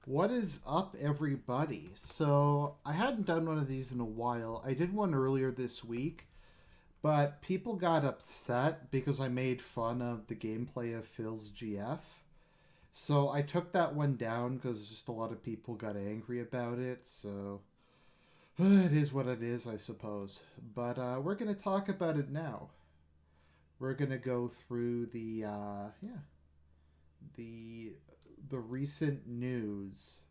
What is up, everybody? So, I hadn't done one of these in a while. I did one earlier this week, but people got upset because I made fun of the gameplay of Phil's GF. So, I took that one down because just a lot of people got angry about it. So, it is what it is, I suppose. But we're going to talk about it now. We're going to go through the recent news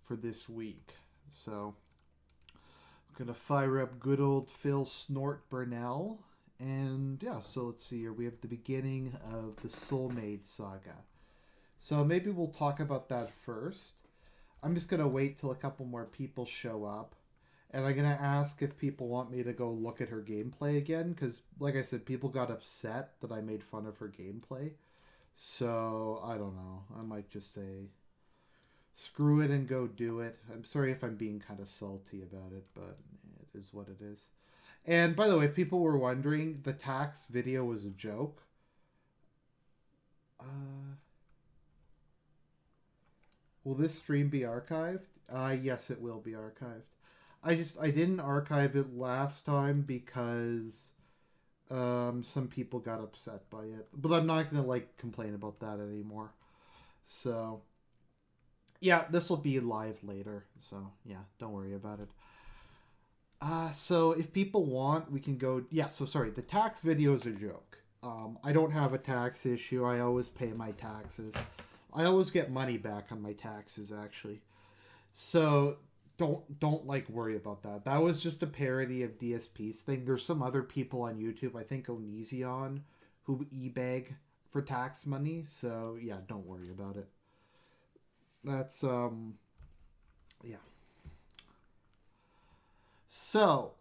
for this week. So I'm gonna fire up good old Phil Snort Burnell, and yeah. So let's see here. We have the beginning of the Soulmaid saga. So maybe we'll talk about that first. I'm just gonna wait till a couple more people show up, and I'm gonna ask if people want me to go look at her gameplay again, because like I said, people got upset that I made fun of her gameplay. So, I don't know. I might just say, screw it and go do it. I'm sorry if I'm being kind of salty about it, but it is what it is. And by the way, if people were wondering, the tax video was a joke. Will this stream be archived? Yes, it will be archived. I didn't archive it last time because some people got upset by it, but I'm not gonna complain about that anymore. So yeah, this will be live later, so yeah, don't worry about it. So if people want, we can go. Yeah, so sorry, the tax video is a joke. I don't have a tax issue. I always pay my taxes. I always get money back on my taxes, actually. So don't worry about that. That was just a parody of DSP's thing. There's some other people on YouTube, I think Odysee who e-bag for tax money. So yeah, don't worry about it. That's yeah. So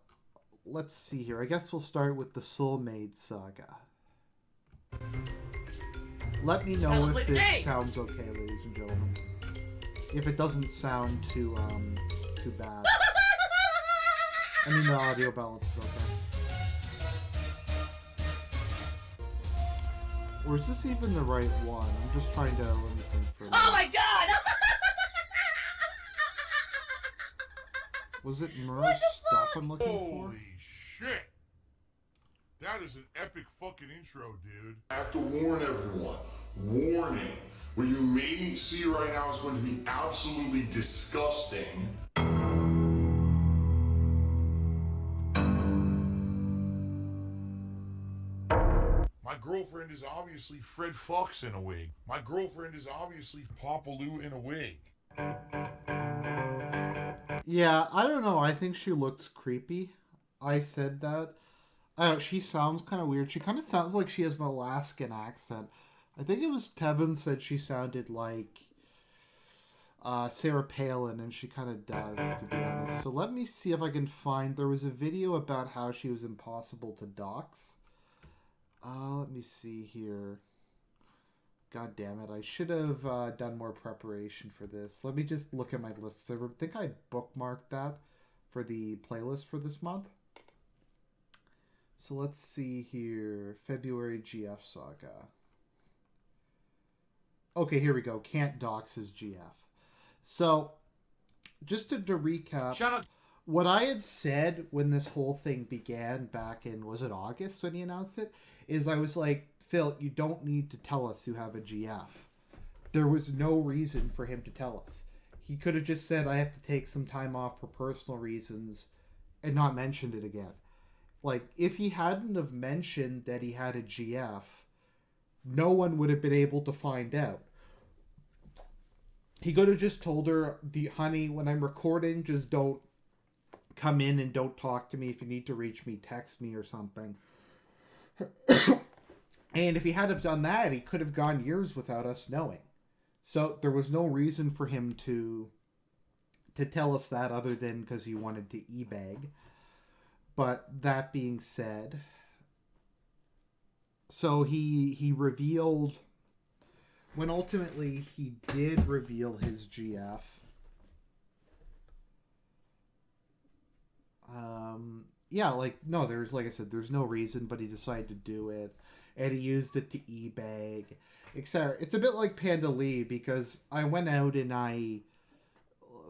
let's see here. I guess we'll start with the Soulmaid saga. Let me know if this sounds okay, ladies and gentlemen. If it doesn't sound too bad. I mean, the audio balance is okay. Or is this even the right one? I'm just trying to let me think for a minute. Oh my god! Was it Mer's stuff I'm looking for? Holy shit! That is an epic fucking intro, dude. I have to warn everyone. Warning. What you may see right now is going to be absolutely disgusting. My girlfriend is obviously Fred Fox in a wig. My girlfriend is obviously Papa Lou in a wig. Yeah, I don't know. I think she looks creepy. I said that. I don't, she sounds kind of weird. She kind of sounds like she has an Alaskan accent. I think it was Tevin said she sounded like Sarah Palin, and she kind of does, to be honest. So let me see if I can find... There was a video about how she was impossible to dox. Let me see here. God damn it. I should have done more preparation for this. Let me just look at my list. I think I bookmarked that for the playlist for this month. So let's see here. February GF saga. Okay, here we go. Can't dox his GF. So, just to recap. Shut up. What I had said when this whole thing began back in, was it August when he announced it? Is I was like, Phil, you don't need to tell us you have a GF. There was no reason for him to tell us. He could have just said, I have to take some time off for personal reasons, and not mentioned it again. Like, if he hadn't have mentioned that he had a GF, no one would have been able to find out. He could have just told her, honey, when I'm recording, just don't come in and don't talk to me. If you need to reach me, text me or something. And if he had have done that, he could have gone years without us knowing. So there was no reason for him to tell us that other than because he wanted to e-bag. But that being said, so he revealed, when ultimately he did reveal his GF, yeah, no, there's, like I said, there's no reason, but he decided to do it, and he used it to e-bag, etc. It's a bit like Panda Lee, because I went out and I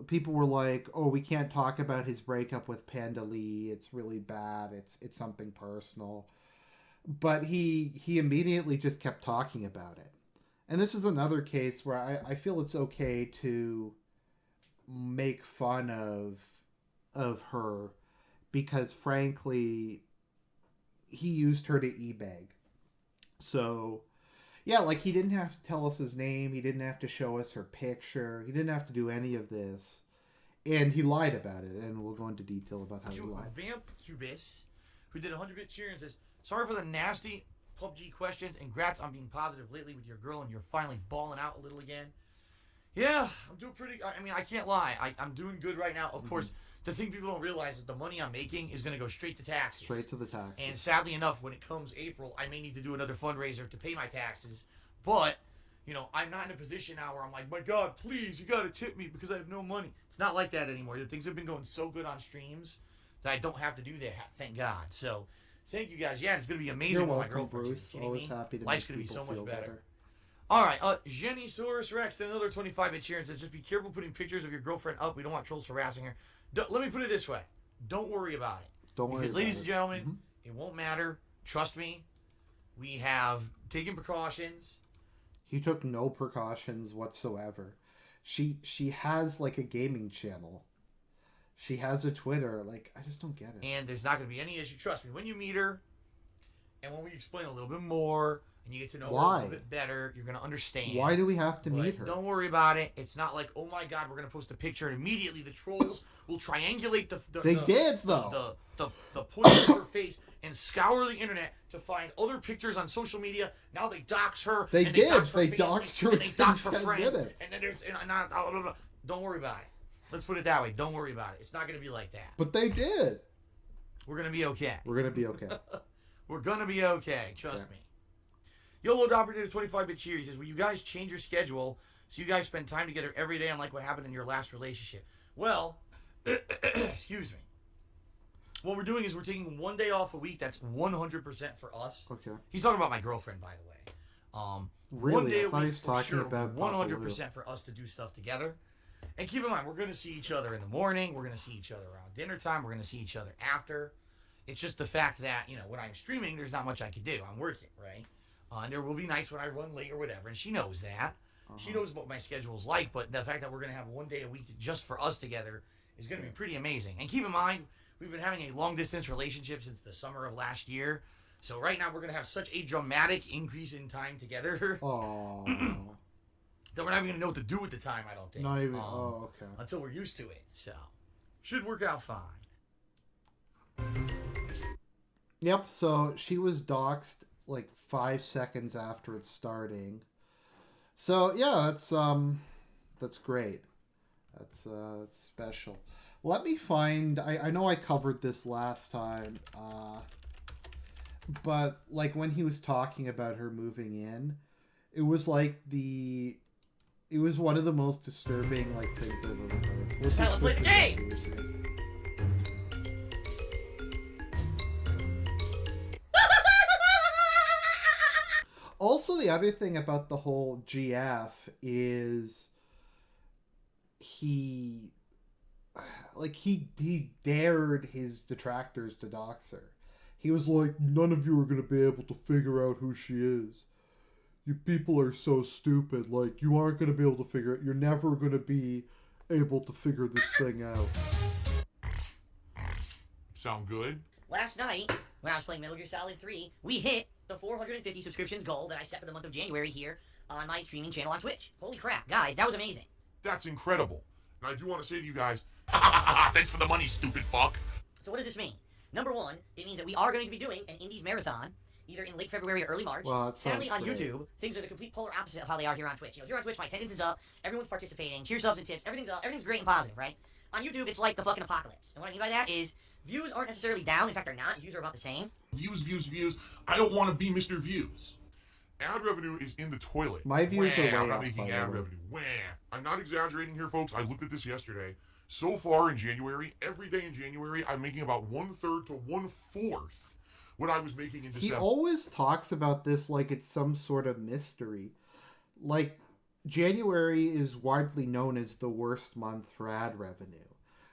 people were like, "Oh, we can't talk about his breakup with Panda Lee. It's really bad. It's something personal." But he immediately just kept talking about it. And this is another case where I feel it's okay to make fun of her because frankly he used her to e-bag. So yeah, like he didn't have to tell us his name, he didn't have to show us her picture, he didn't have to do any of this, and he lied about it, and we'll go into detail about how he lied. Vamp Cubis, who did 100-bit cheer and says, "Sorry for the nasty PUBG questions, and congrats on being positive lately with your girl, and you're finally balling out a little again." Yeah, I'm doing pretty. I mean, I can't lie. I'm doing good right now. Of course, the thing people don't realize is the money I'm making is going to go straight to taxes. Straight to the taxes. And sadly enough, when it comes April, I may need to do another fundraiser to pay my taxes. But, you know, I'm not in a position now where I'm like, my God, please, you got to tip me because I have no money. It's not like that anymore. Things have been going so good on streams that I don't have to do that, thank God. So, thank you guys. Yeah, it's going to be amazing. You're with welcome, my girlfriend. Bruce. Always happy to Life's make going to be so people much feel better. All right, Jennysaurus Rex, another 25-bit cheer and says, just be careful putting pictures of your girlfriend up. We don't want trolls harassing her. Let me put it this way. Don't worry about it. Don't worry because, about ladies it. and gentlemen, it won't matter. Trust me. We have taken precautions. He took no precautions whatsoever. She has like a gaming channel. She has a Twitter. Like, I just don't get it. And there's not going to be any issue. Trust me. When you meet her, and when we explain a little bit more, and you get to know her a little bit better, you're going to understand. Why do we have to meet her? Don't worry about it. It's not like, oh my God, we're going to post a picture, and immediately the trolls will triangulate the point of her face and scour the internet to find other pictures on social media. Now they dox her. They did. They doxed her. And they dox her 10 friends. minutes. And then there's... Don't worry about it. Let's put it that way. Don't worry about it. It's not going to be like that. But they did. We're going to be okay. We're going to be okay. We're going to be okay. Trust me. YOLO Dopper did a 25-bit cheer. He says, will you guys change your schedule so you guys spend time together every day unlike what happened in your last relationship? Well, excuse me. What we're doing is we're taking one day off a week. That's 100% for us. Okay. He's talking about my girlfriend, by the way. Really? One day I a thought he week was for talking sure. about 100% for us to do stuff together. And keep in mind, we're going to see each other in the morning. We're going to see each other around dinner time. We're going to see each other after. It's just the fact that, you know, when I'm streaming, there's not much I can do. I'm working, right? And there will be nights when I run late or whatever, and she knows that. She knows what my schedule's like, but the fact that we're going to have one day a week just for us together is going to be pretty amazing. And keep in mind, we've been having a long-distance relationship since the summer of last year. So right now, we're going to have such a dramatic increase in time together. Oh. That we're not even going to know what to do with the time, I don't think. Not even, okay. Until we're used to it, so. Should work out fine. Yep, so she was doxxed like 5 seconds after it's starting. So yeah, that's great. That's special. Let me find. I know I covered this last time, but like when he was talking about her moving in, it was like it was one of the most disturbing like things I've ever heard. So let's just play the game. Also, the other thing about the whole GF is he dared his detractors to dox her. He was like, none of you are going to be able to figure out who she is. You people are so stupid. Like, you aren't going to be able to figure it. You're never going to be able to figure this thing out. Sound good? Last night, when I was playing Metal Gear Solid 3, we hit the 450 subscriptions goal that I set for the month of January here on my streaming channel on Twitch. Holy crap, guys, that was amazing. That's incredible. And I do want to say to you guys, thanks for the money, stupid fuck. So what does this mean? Number one, it means that we are going to be doing an Indies Marathon, either in late February or early March. Well, sadly, on great. YouTube, things are the complete polar opposite of how they are here on Twitch. You know, here on Twitch, my attendance is up, everyone's participating, cheer subs and tips, everything's up, everything's great and positive, right? On YouTube, it's like the fucking apocalypse. And what I mean by that is, views aren't necessarily down. In fact, they're not. Views are about the same. Views. I don't want to be Mr. Views. Ad revenue is in the toilet. My views are way I'm not up, making by ad the way. revenue. Wah. I'm not exaggerating here, folks. I looked at this yesterday. So far in January, every day in January, I'm making about 1/3 to 1/4 what I was making in December. He always talks about this like it's some sort of mystery. Like, January is widely known as the worst month for ad revenue.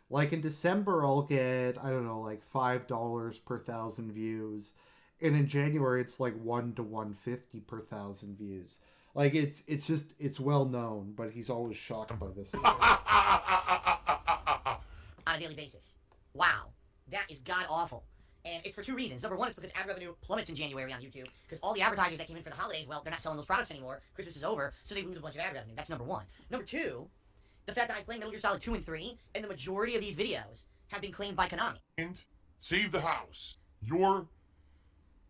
Like in December, I'll get, I don't know, like $5 per thousand views. And in January, it's like 1 to 150 per thousand views. Like it's well known, but he's always shocked by this. On a daily basis. Wow. That is god awful. And it's for two reasons. Number one, it's because ad revenue plummets in January on YouTube. Because all the advertisers that came in for the holidays, well, they're not selling those products anymore. Christmas is over, so they lose a bunch of ad revenue. That's number one. Number two, the fact that I'm playing Metal Gear Solid 2 and 3, and the majority of these videos have been claimed by Konami. And save the house. Your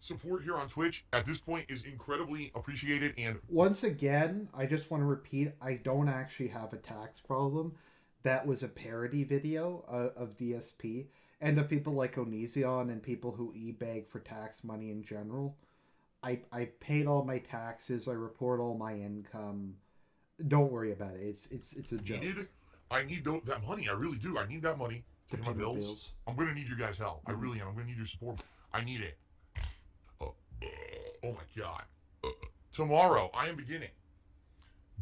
support here on Twitch at this point is incredibly appreciated. And once again, I just want to repeat, I don't actually have a tax problem. That was a parody video of DSP. And of people like Onision and people who e-bag for tax money in general. I paid all my taxes. I report all my income. Don't worry about it. It's a joke. I need that money. I really do. I need that money to pay my bills. I'm going to need you guys' help. I really am. I'm going to need your support. I need it. Oh my God. Tomorrow, I am beginning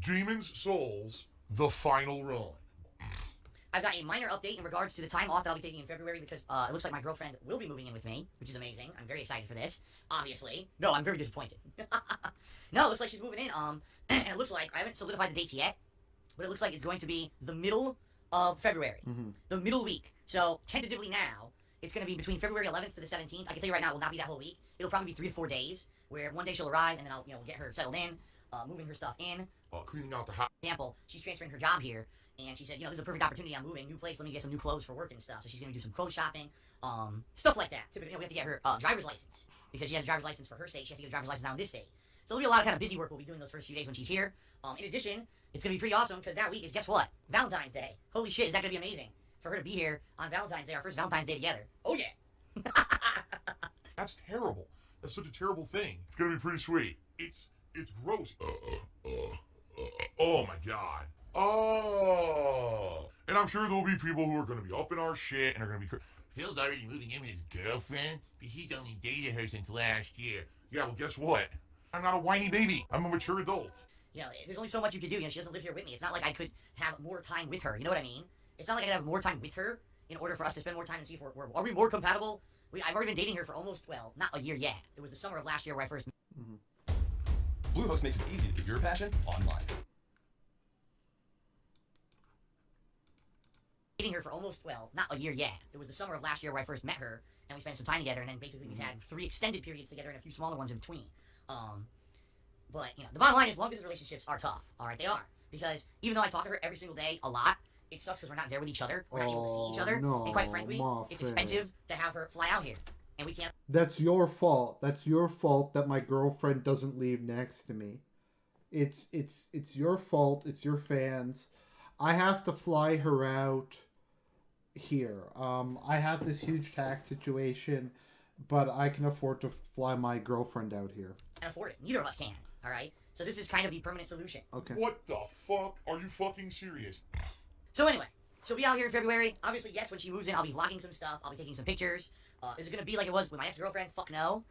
Demon's Souls, the final run. I've got a minor update in regards to the time off that I'll be taking in February because it looks like my girlfriend will be moving in with me, which is amazing. I'm very excited for this, obviously. No, I'm very disappointed. No, it looks like she's moving in, and it looks like, I haven't solidified the dates yet, but it looks like it's going to be the middle of February. The middle week. So, tentatively now, it's going to be between February 11th to the 17th. I can tell you right now, it will not be that whole week. It'll probably be 3 to 4 days, where one day she'll arrive, and then I'll, get her settled in, moving her stuff in. Cleaning out the house. For example, she's transferring her job here. And she said, this is a perfect opportunity. I'm moving, new place. Let me get some new clothes for work and stuff. So she's gonna do some clothes shopping, stuff like that. Typically, we have to get her driver's license because she has a driver's license for her state. She has to get a driver's license now in this state. So there'll be a lot of kind of busy work we'll be doing those first few days when she's here. In addition, it's gonna be pretty awesome because that week is, guess what? Valentine's Day. Holy shit, is that gonna be amazing for her to be here on Valentine's Day, our first Valentine's Day together? Oh yeah. That's terrible. That's such a terrible thing. It's gonna be pretty sweet. It's gross. Oh my God. Oh. And I'm sure there'll be people who are going to be up in our shit and are going to be... Phil's already moving in with his girlfriend, but he's only dated her since last year. Yeah, well, guess what? I'm not a whiny baby. I'm a mature adult. Yeah, there's only so much you can do. She doesn't live here with me. It's not like I could have more time with her. You know what I mean? It's not like I could have more time with her in order for us to spend more time and see if are we more compatible? I've already been dating her for almost, well, not a year yet. It was the summer of last year where I first... Bluehost makes it easy to keep your passion online. Dating her for almost, well, not a year yet. It was the summer of last year where I first met her, and we spent some time together, and then basically we've had 3 extended periods together and a few smaller ones in between. But, the bottom line is long-distance relationships are tough. All right, they are. Because even though I talk to her every single day a lot, it sucks because we're not there with each other. We're not able to see each other. No, and quite frankly, it's expensive to have her fly out here. And we can't... That's your fault. That's your fault that my girlfriend doesn't leave next to me. It's your fault. It's your fans. I have to fly her out here. I have this huge tax situation, but I can afford to fly my girlfriend out here. Can't afford it. Neither of us can. All right? So this is kind of the permanent solution. Okay. What the fuck? Are you fucking serious? So anyway, she'll be out here in February. Obviously, yes, when she moves in, I'll be vlogging some stuff. I'll be taking some pictures. Is it going to be like it was with my ex-girlfriend? Fuck no.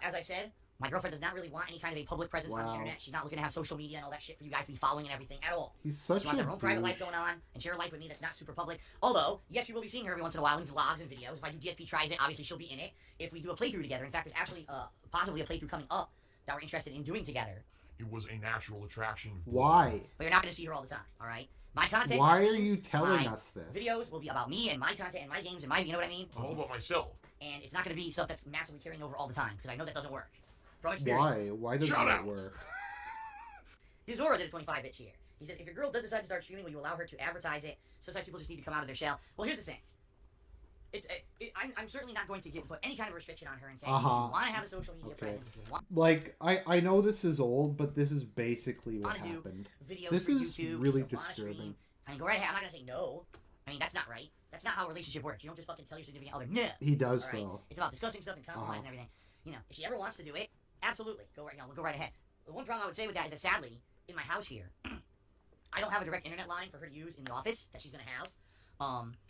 As I said, my girlfriend does not really want any kind of a public presence on the internet. She's not looking to have social media and all that shit for you guys to be following and everything at all. He's such she wants a her own private life going on and share a life with me that's not super public. Although, yes, you will be seeing her every once in a while in vlogs and videos. If I do DSP Tries It, obviously she'll be in it. If we do a playthrough together, in fact, there's actually possibly a playthrough coming up that we're interested in doing together. It was a natural attraction. Why? But you're not going to see her all the time, all right? My content... Why are you telling us this? Videos will be about me and my content and my games and my... You know what I mean? I'm all about myself. And it's not going to be stuff that's massively carrying over all the time, because I know that doesn't work. From experience. Why doesn't it work? Zora did a 25-bit cheer. He says, if your girl does decide to start streaming, will you allow her to advertise it? Sometimes people just need to come out of their shell. Well, here's the thing. I'm certainly not going to put any kind of restriction on her and say, if you want to have a social media presence, if you want... Like, I know this is old, but this is basically what happened. Videos this for is YouTube, really if you wanna disturbing. Stream, I mean, go right ahead. I'm not going to say no. I mean, that's not right. That's not how a relationship works. You don't just fucking tell your significant other, no. He does, right? though. It's about discussing stuff and compromise and everything. If she ever wants to do it, absolutely. Go right ahead. The one problem I would say with that is that, sadly, in my house here, I don't have a direct internet line for her to use in the office that she's going to have.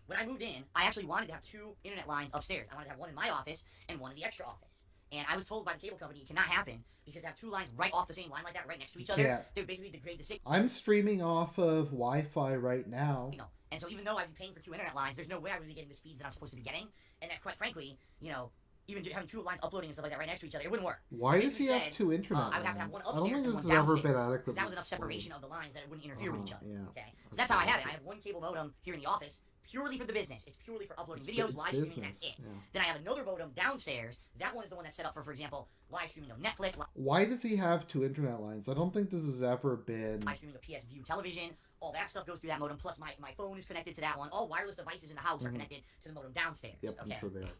When I moved in, I actually wanted to have 2 internet lines upstairs. I wanted to have one in my office and one in the extra office. And I was told by the cable company it cannot happen because they have two lines right off the same line like that, right next to each other. Yeah. They would basically degrade the signal. I'm streaming off of Wi-Fi right now. And so even though I'd be paying for 2 internet lines, there's no way I would be getting the speeds that I'm supposed to be getting. And that, quite frankly, you know, even having 2 lines uploading and stuff like that right next to each other, it wouldn't work. Why does he have 2 internet lines? I would have to have one I don't upstairs think and this one has ever downstairs. been adequately That was enough explained. separation of the lines that it wouldn't interfere with each other. Yeah. Okay, so that's how I have it. I have one cable modem here in the office, purely for the business. It's purely for uploading videos, live streaming, and that's it. Yeah. Then I have another modem downstairs. That one is the one that's set up for example, live streaming of Netflix, Why does he have 2 internet lines? I don't think this has ever been... live streaming of PS View television. All that stuff goes through that modem. Plus, my phone is connected to that one. All wireless devices in the house are connected to the modem downstairs. Yep, okay. I'm sure they are.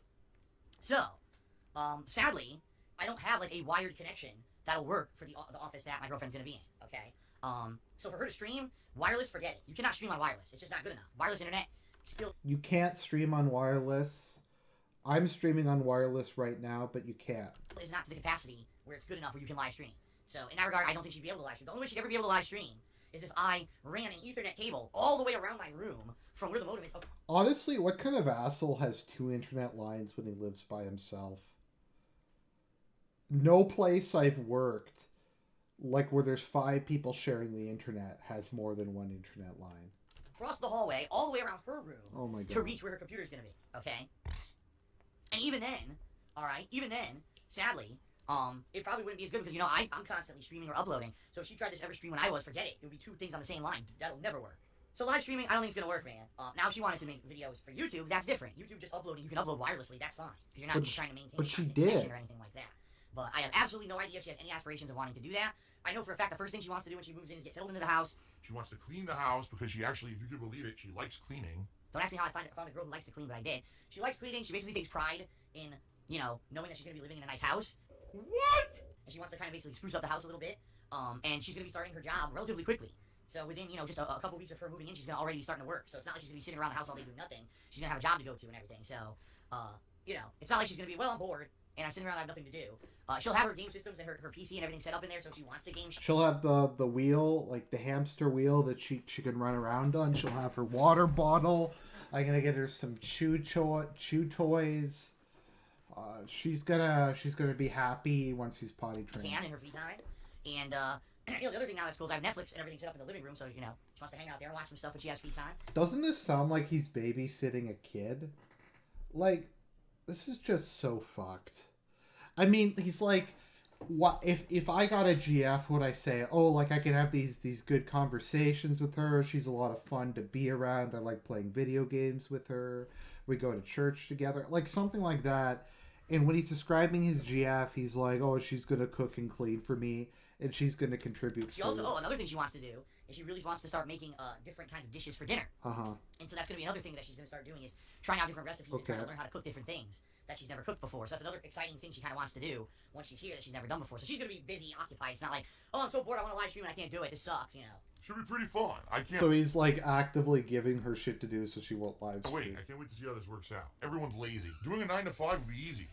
So, sadly, I don't have like a wired connection that'll work for the office that my girlfriend's gonna be in. Okay. So for her to stream wireless, forget it. You cannot stream on wireless. It's just not good enough. Wireless internet still. You can't stream on wireless. I'm streaming on wireless right now, but you can't. Is not to the capacity where it's good enough where you can live stream. So in that regard, I don't think she'd be able to live stream. The only way she'd ever be able to live stream is if I ran an Ethernet cable all the way around my room from where the modem is. Okay. Honestly, what kind of asshole has 2 internet lines when he lives by himself? No place I've worked, like where there's 5 people sharing the internet, has more than 1 internet line. Across the hallway, all the way around her room, Oh my God. to reach where her computer's gonna be. Okay. And even then, all right, sadly, it probably wouldn't be as good because, you know, I'm constantly streaming or uploading. So if she tried to ever stream when I was, forget it. It would be 2 things on the same line. That'll never work. So live streaming, I don't think it's gonna work, man. Now, if she wanted to make videos for YouTube, that's different. YouTube just uploading, you can upload wirelessly, that's fine. Because you're not trying to maintain but she constant did. connection or anything like that. But I have absolutely no idea if she has any aspirations of wanting to do that. I know for a fact the first thing she wants to do when she moves in is get settled into the house. She wants to clean the house because she actually, if you could believe it, she likes cleaning. Don't ask me how I found a girl who likes to clean, but I did. She likes cleaning. She basically takes pride in, you know, knowing that she's going to be living in a nice house. What? And she wants to kind of basically spruce up the house a little bit. And she's going to be starting her job relatively quickly. So within, you know, just a couple weeks of her moving in, she's going to already be starting to work. So it's not like she's going to be sitting around the house all day doing nothing. She's going to have a job to go to and everything. So, you know, it's not like she's going to be, well, I'm bored, and I'm sitting around and I have nothing to do. She'll have her game systems and her PC and everything set up in there, so if she wants to game... She'll have the wheel, like the hamster wheel that she can run around on. She'll have her water bottle. I'm going to get her some chew toys. She's gonna be happy once she's potty trained. Can in her free time. And, you know, the other thing now that's cool is I have Netflix and everything set up in the living room, so, you know, she wants to hang out there and watch some stuff when she has free time. Doesn't this sound like he's babysitting a kid? Like, this is just so fucked. I mean, he's like, what if I got a GF, would I say, oh, like I can have these good conversations with her. She's a lot of fun to be around. I like playing video games with her. We go to church together, like something like that. And when he's describing his GF, he's like, oh, she's gonna cook and clean for me, and she's gonna contribute. She also, another thing she wants to do is she really wants to start making different kinds of dishes for dinner. And so that's gonna be another thing that she's gonna start doing is trying out different recipes and trying to learn how to cook different things that she's never cooked before. So that's another exciting thing she kind of wants to do once she's here that she's never done before. So she's gonna be busy, occupied. It's not like, oh, I'm so bored, I want to live stream and I can't do it. This sucks, you know. Should be pretty fun. I can't. So he's like actively giving her shit to do so she won't live stream. Wait, I can't wait to see how this works out. Everyone's lazy. Doing a 9 to 5 would be easy.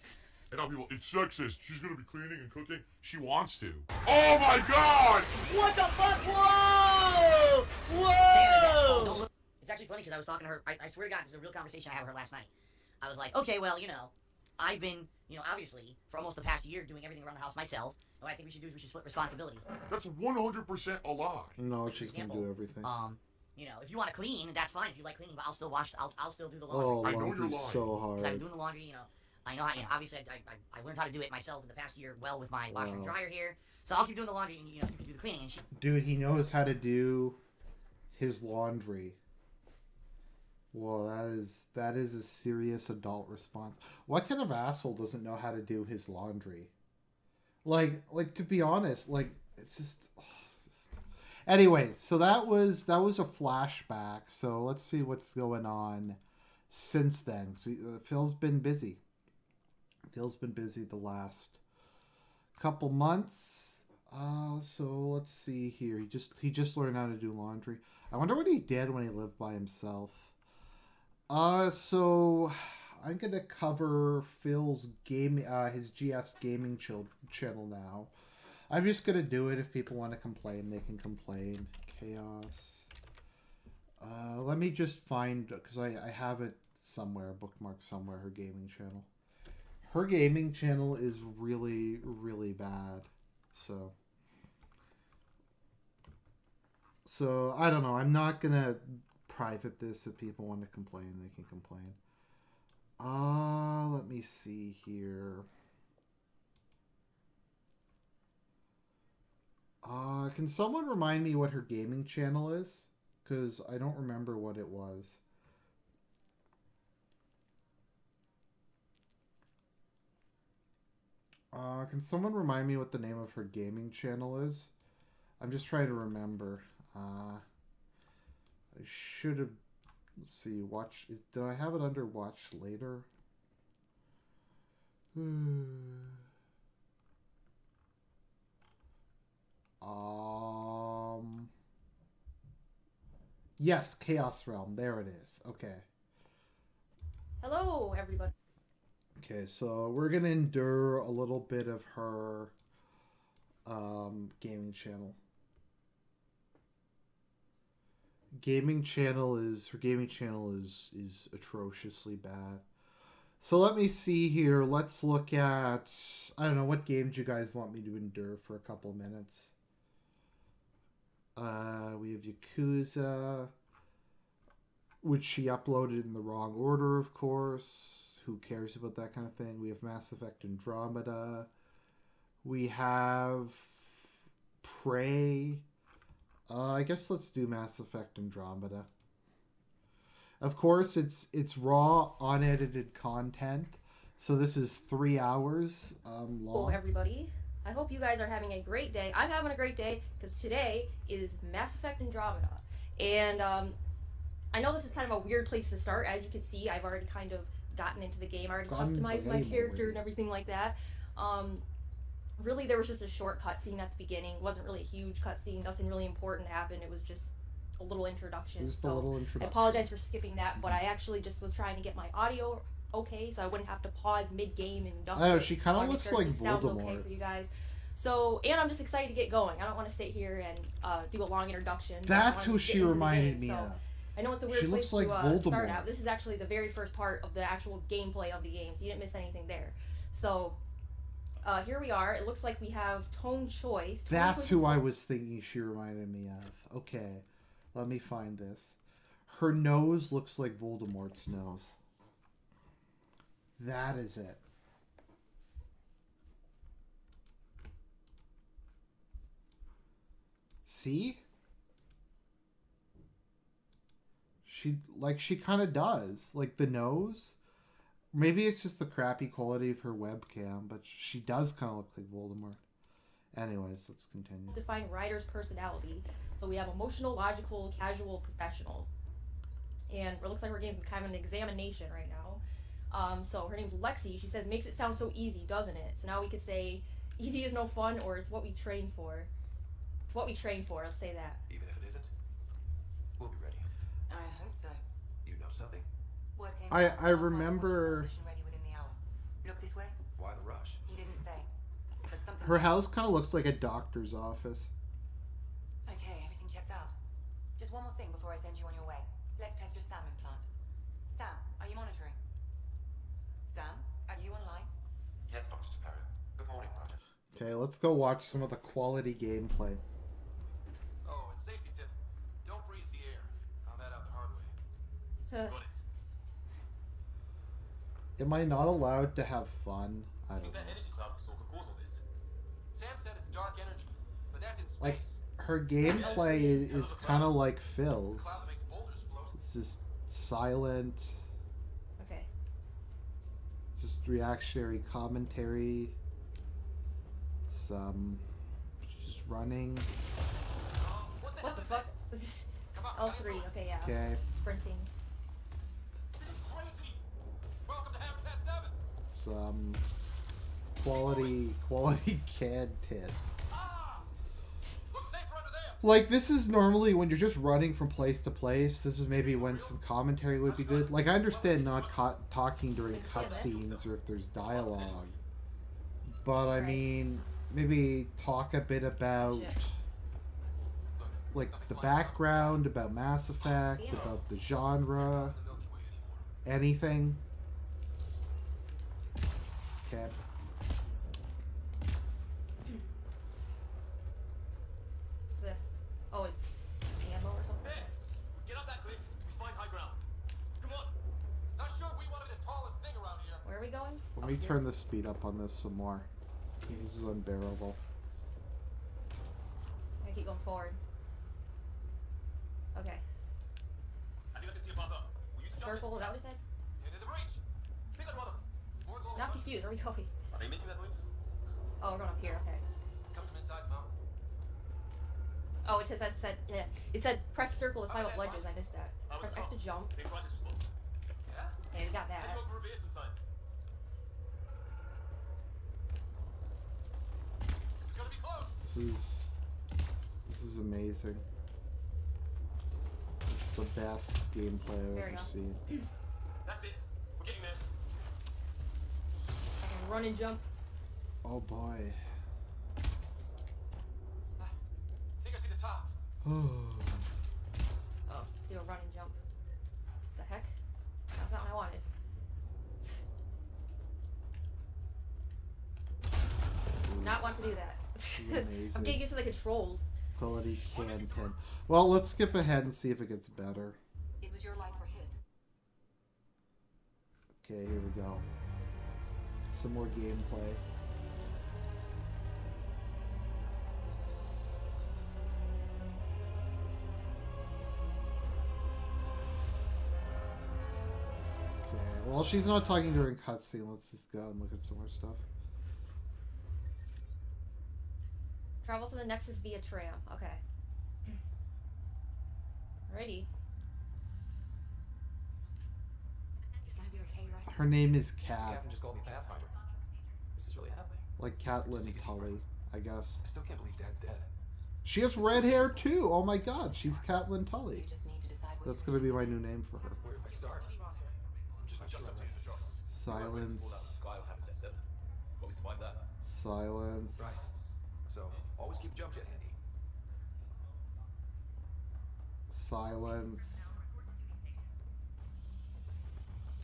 And now people, it's sexist. She's gonna be cleaning and cooking. She wants to. Oh my God! What the fuck? Whoa! Whoa! It's actually funny because I was talking to her. I swear to God, this is a real conversation I had with her last night. I was like, okay, well, you know, I've been, you know, obviously for almost the past year doing everything around the house myself. And what I think we should do is we should split responsibilities. That's 100% a lie. No, she's gonna do everything. You know, if you want to clean, that's fine. If you like cleaning, but I'll still wash. I'll still do the Oh, laundry. I know you're laundry's lying. so hard. Because I'm doing the laundry, you know. I know how, you know, obviously I learned how to do it myself in the past year well with my washer and dryer here. So I'll keep doing the laundry and, you know, you can do the cleaning. And Dude, he knows how to do his laundry. Whoa, that is a serious adult response. What kind of asshole doesn't know how to do his laundry? Like to be honest, like it's just. Anyways, so that was a flashback. So let's see what's going on since then. Phil's been busy. Phil's been busy the last couple months. So let's see here. He just learned how to do laundry. I wonder what he did when he lived by himself. So I'm gonna cover Phil's his GF's gaming channel now. I'm just gonna do it. If people want to complain, they can complain. Chaos. Let me just find, because I have it somewhere, bookmarked somewhere, her gaming channel. Her gaming channel is really, really bad. So I don't know. I'm not gonna private this. If people want to complain, they can complain. Let me see here. Can someone remind me what her gaming channel is? Because I don't remember what it was. Can someone remind me what the name of her gaming channel is? I'm just trying to remember. I should have... Let's see. Did I have it under watch later? Yes, Chaos Realm. There it is. Okay. Hello, everybody. Okay, so we're gonna endure a little bit of her gaming channel. Her gaming channel is atrociously bad. So let me see here. Let's look at, I don't know, what games you guys want me to endure for a couple minutes. We have Yakuza, which she uploaded in the wrong order, of course. Who cares about that kind of thing? We have Mass Effect Andromeda. We have Prey. I guess let's do Mass Effect Andromeda. Of course, it's raw, unedited content. So this is 3 hours long. Hello, everybody. I hope you guys are having a great day. I'm having a great day because today is Mass Effect Andromeda. And I know this is kind of a weird place to start. As you can see, I've already kind of gotten into the game. I already customized my character and everything like that. Really, there was just a short cutscene at the beginning. It wasn't really a huge cutscene. Nothing really important happened. It was just a little introduction. I apologize for skipping that, but I actually just was trying to get my audio okay, so I wouldn't have to pause mid-game and just... I know, she kind of looks like Voldemort. Sounds okay for you guys. So, and I'm just excited to get going. I don't want to sit here and do a long introduction. That's who she reminded me of. I know it's a weird place to start out. This is actually the very first part of the actual gameplay of the game, so you didn't miss anything there. So, here we are. It looks like we have Tone Choice. That's who I was thinking she reminded me of. Okay, let me find this. Her nose looks like Voldemort's nose. That is it. See? She kind of does. Like the nose. Maybe it's just the crappy quality of her webcam, but she does kind of look like Voldemort. Anyways, let's continue. Define writer's personality. So we have emotional, logical, casual, professional. And it looks like we're getting some kind of an examination right now. So her name's Lexi. She says, makes it sound so easy, doesn't it? So now we could say, easy is no fun, or it's what we train for. It's what we train for, I'll say that. Even if it isn't, we'll be ready. I hope so. You know something? I remember Ready within the hour. Look this way. Why the rush? He didn't say. But something. her house kind of looks like a doctor's office. Okay, everything checks out. Just one more thing before I send you on your way. Let's test your SAM implant. Sam, are you monitoring? Sam, are you online? Yes, Dr. Taparo. Good morning, Roger. Okay, let's go watch some of the quality gameplay. Oh, and safety tip. Don't breathe the air. Found that out the hard way. Got it. Am I not allowed to have fun? I I don't think know. that energy cloud crystal could cause all this. Sam said it's dark energy, but that's in space. Like, her gameplay is kind of like The Phil's. cloud that makes boulders float. It's just silent, Okay. just reactionary commentary. It's just running. What the fuck? Come on, L3, okay, yeah. Okay, Sprinting. This is crazy. Welcome to Habitat 7. it's quality CAD tit. Looks safer under there. Like, this is normally when you're just running from place to place. This is maybe when some commentary would be good. Like, I understand not talking during cutscenes or if there's dialogue. But, I Right. mean, maybe talk a bit about, Shit. like, the background, about Mass Effect, about the genre, The Milky Way anymore. anything. Okay. What's this? Oh, it's ammo or something. Hey, get up that cliff. We find high ground. Come on. Not sure we want to be the tallest thing around here. Where are we going? Let me turn the speed up on this some more. Because this is unbearable. I keep going forward. Okay. I think I can see a pop up. Will you jump Circle, it? is that what it said? Into the breach. Pick that one up. More glowing Not buttons. confused. Where are we going? Are they making that noise? Oh, we're going up here. Okay. Coming from inside the mountain. Oh, it said yeah. It said press circle to climb up ledges. I missed that. Press X to jump. Big projects are close. Yeah? Okay, we got Take that. over for a beer sometime. This is gonna be close. This is amazing. It's the best gameplay I've There we ever go. seen. That's it. We're getting there. I can run and jump. Oh boy. I think I see the top. Oh, do a run and jump. The heck? That's not what I wanted. Not want to do that. Amazing. I'm getting used to the controls. Quality can pin. Well, let's skip ahead and see if it gets better. It was your life or his. Okay, here we go. Some more gameplay. Okay, well, she's not talking during cutscene. Let's just go and look at some more stuff. Travel to the Nexus via tram. Okay. Alrighty. You gonna be okay, right? Her name is Cat, Captain just called me Pathfinder. This is really happening. like Catelyn Tully, I guess. I still can't believe Dad's dead. She has red hair too. Oh my God, she's Catelyn Tully. You just need to decide what That's you're gonna be my new name for her. Where do I start? I'm just not sure I'm ready. Silence. Sky'll happen at 7. But we survived that. Silence. Right. So, always keep jump jet handy. Silence.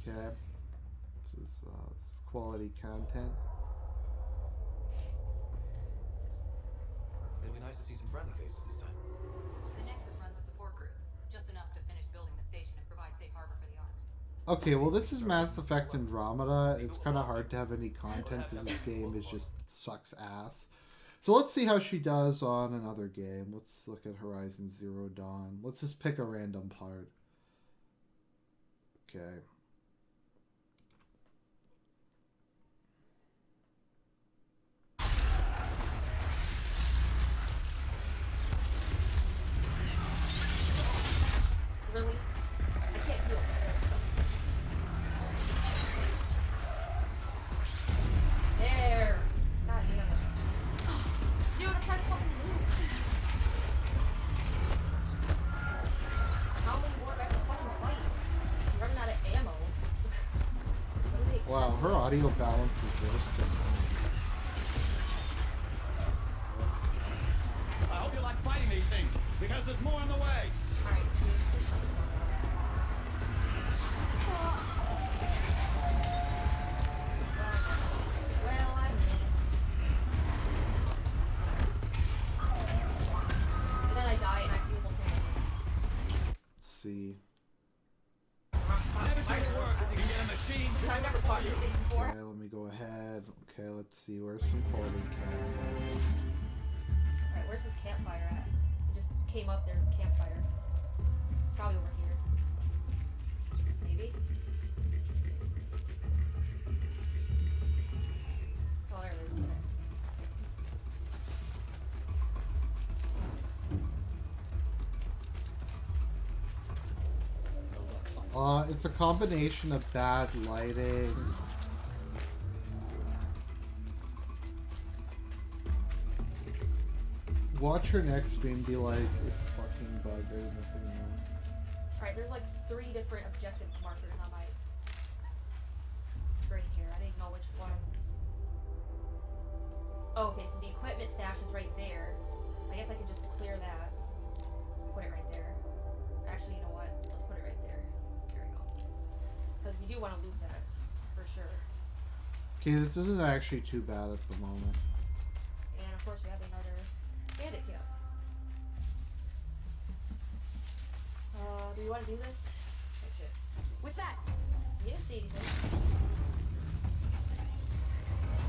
Okay. This is quality content. It'd be nice to see some friendly faces this time. The Nexus runs a support group, just enough to finish building the station and provide safe harbor for the arms. Okay, well this is Mass Effect Andromeda. It's kind of hard to have any content because this game is just sucks ass. So let's see how she does on another game. Let's look at Horizon Zero Dawn. Let's just pick a random part. Okay. Really? I can't do it. There. God damn it. Dude, I'm trying to fucking move. How many more guys to fucking fight? I'm running out of ammo. What do they expect? Wow, her audio balance is worse than mine. I hope you like fighting these things, because there's more on the way. Alright, dude, please tell me something. Well, I missed. And then I die and I feel okay. Let's see. Never do the work if you can get a machine to I've never fought this thing before. Okay, let me go ahead. Okay, let's see. Where's some quality content? Alright, where's this campfire at? It just came up, there's a campfire. It's probably over here. Maybe? Oh, there it is. Okay. It's a combination of bad lighting. Watch her next stream be like, it's fucking bugged or nothing wrong. Alright, there's like 3 different objective markers on my screen here. I didn't know which one. Oh, okay, so the equipment stash is right there. I guess I could just clear that. Put it right there. Actually, you know what? Let's put it right there. There we go. Because we do want to loot that, for sure. Okay, this isn't actually too bad at the moment. And of course we have another bandit camp. Do we want to do this? Oh shit. What's that? You didn't see anything.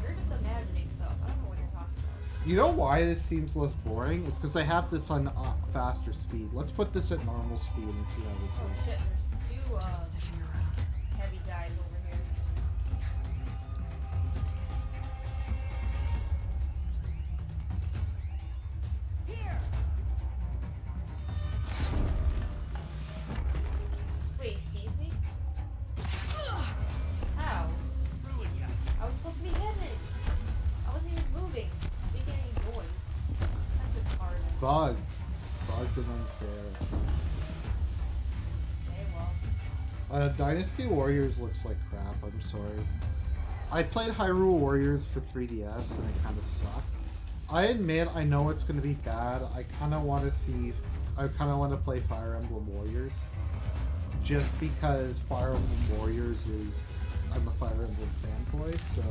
You're just imagining stuff. I don't know what you're talking about. You know why this seems less boring? It's because I have this on faster speed. Let's put this at normal speed and see how this Oh is. shit, there's two heavy guys over here. Wait, he sees me? How? I was supposed to be hidden. I wasn't even moving, making any noise. That's retarded. Bugs. Bugs and unfair. Okay, well. Dynasty Warriors looks like crap, I'm sorry. I played Hyrule Warriors for 3DS and it kind of sucked. I admit I know it's going to be bad. I kind of want to play Fire Emblem Warriors. Just because Fire Emblem Warriors is... I'm a Fire Emblem fanboy, so...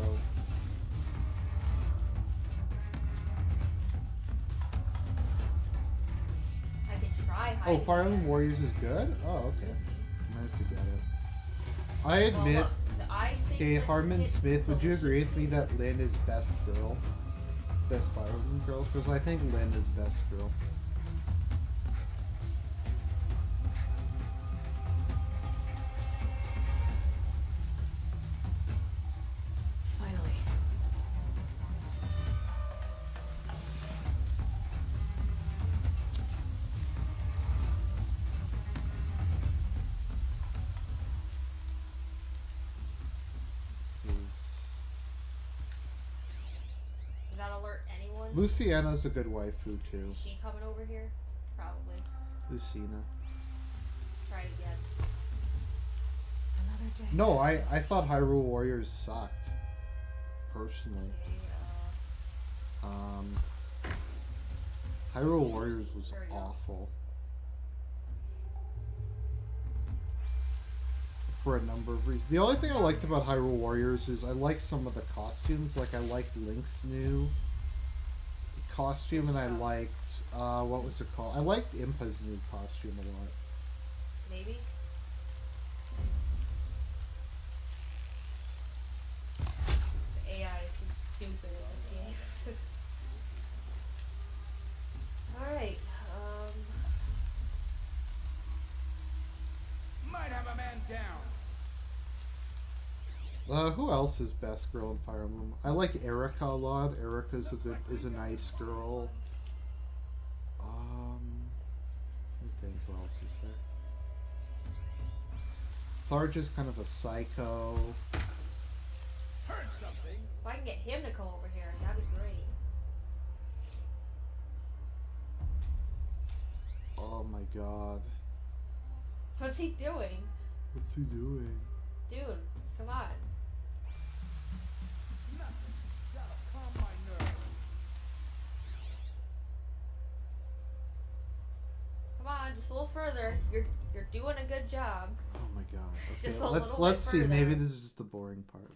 I can try Oh, hiding. Fire Emblem Warriors is good? Oh, okay. I might have to get it. I Well, admit... look, I think Okay, this Harmon hit Smith, would you solution. agree with me that Lynn is best girl? Best Fire Emblem girl? Because I think Lynn is best girl. Finally. This is... Does that alert anyone? Luciana's a good waifu too. Is she coming over here? Probably. Lucina. Try it again. Another day. No, I thought Hyrule Warriors sucked. Personally. Okay, Hyrule Warriors was There we go. awful. For a number of reasons. The only thing I liked about Hyrule Warriors is I liked some of the costumes. Like I liked Link's new costume, and I liked what was it called? I liked Impa's new costume a lot. maybe? The AI is so stupid in this game. Alright, Might have a man down. Who else is best girl in Fire Emblem? I like Erica a lot. Erica's is a nice girl. Let me think, what else is there? Tharja's kind of a psycho. Heard something. if I can get him to come over here, that'd be great. Oh my god. What's he doing? What's he doing? Dude, come on. Nothing. That'll calm my nerves. Come on, just a little further. You're doing a good job. Oh my god. Okay, Just a let's little bit see. further. Maybe this is just the boring part.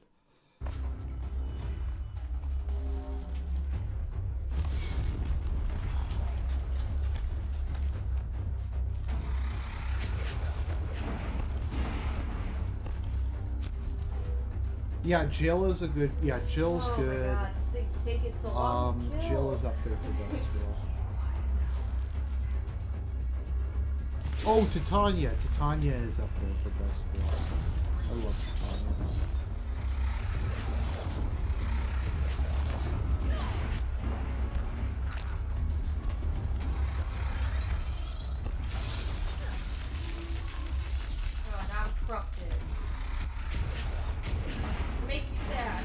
Yeah, Jill is a good. Yeah, Jill's Oh good. my god, this thing's taking so long. to Jill kill. is up there for best girl. Oh, Titania. Titania is up there for best girl. I love Titania. Oh, now I'm corrupted. It makes me sad.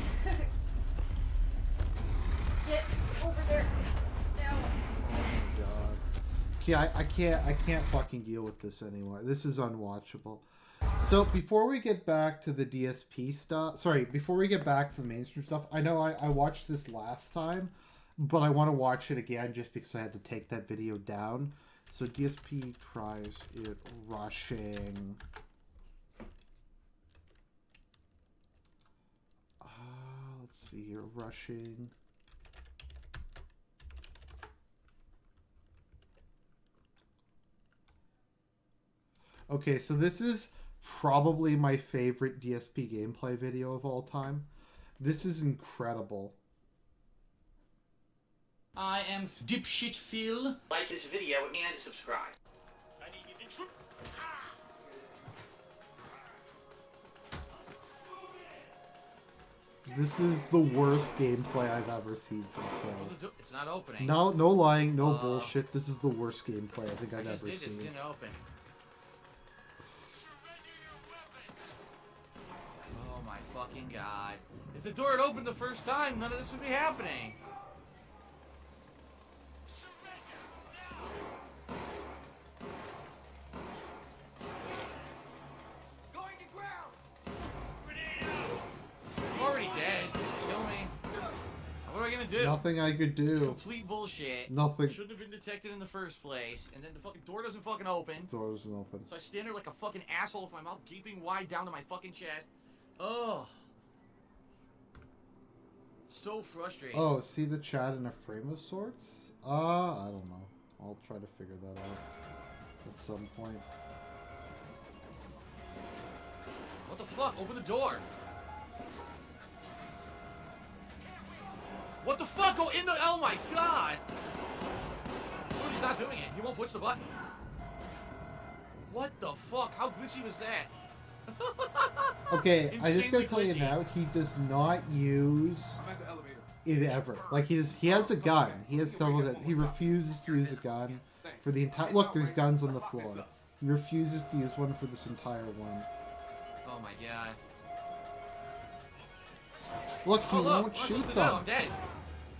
Get over there. Now. God. Okay, I can't fucking deal with this anymore. This is unwatchable. So before we get back to the DSP stuff, before we get back to the mainstream stuff, I know I watched this last time, but I want to watch it again just because I had to take that video down. So DSP tries it rushing. see here. Rushing. Okay, so this is probably my favorite DSP gameplay video of all time. This is incredible. I am Dipshit Phil. Like this video and subscribe. This is the worst gameplay I've ever seen from Phil. It's not opening. No lying, no bullshit. This is the worst gameplay I think I've ever seen. This didn't open. Oh my fucking god. If the door had opened the first time, none of this would be happening. I'm already dead. Just kill me. What am I gonna do? Nothing I could It's do. complete bullshit. Nothing. Shouldn't have been detected in the first place. And then the fucking door doesn't fucking open. Door doesn't open. So I stand there like a fucking asshole with my mouth gaping wide down to my fucking chest. Oh. So frustrating. Oh, see the chat in a frame of sorts? I don't know. I'll try to figure that out at some point. What the fuck? Open the door. What the fuck? Go in the... Oh my god! Oh, he's not doing it. He won't push the button. What the fuck? How glitchy was that? Okay, I just gotta Insanely tell you glitchy. now, he does not use I'm at the elevator. it ever. Like he has a gun. He has several guns. He refuses to use a gun for the entire. Look, there's guns on the floor. He refuses to use one for this entire one. Oh my god. Look, he Oh, look, won't what am I shoot supposed to do? I'm them. dead.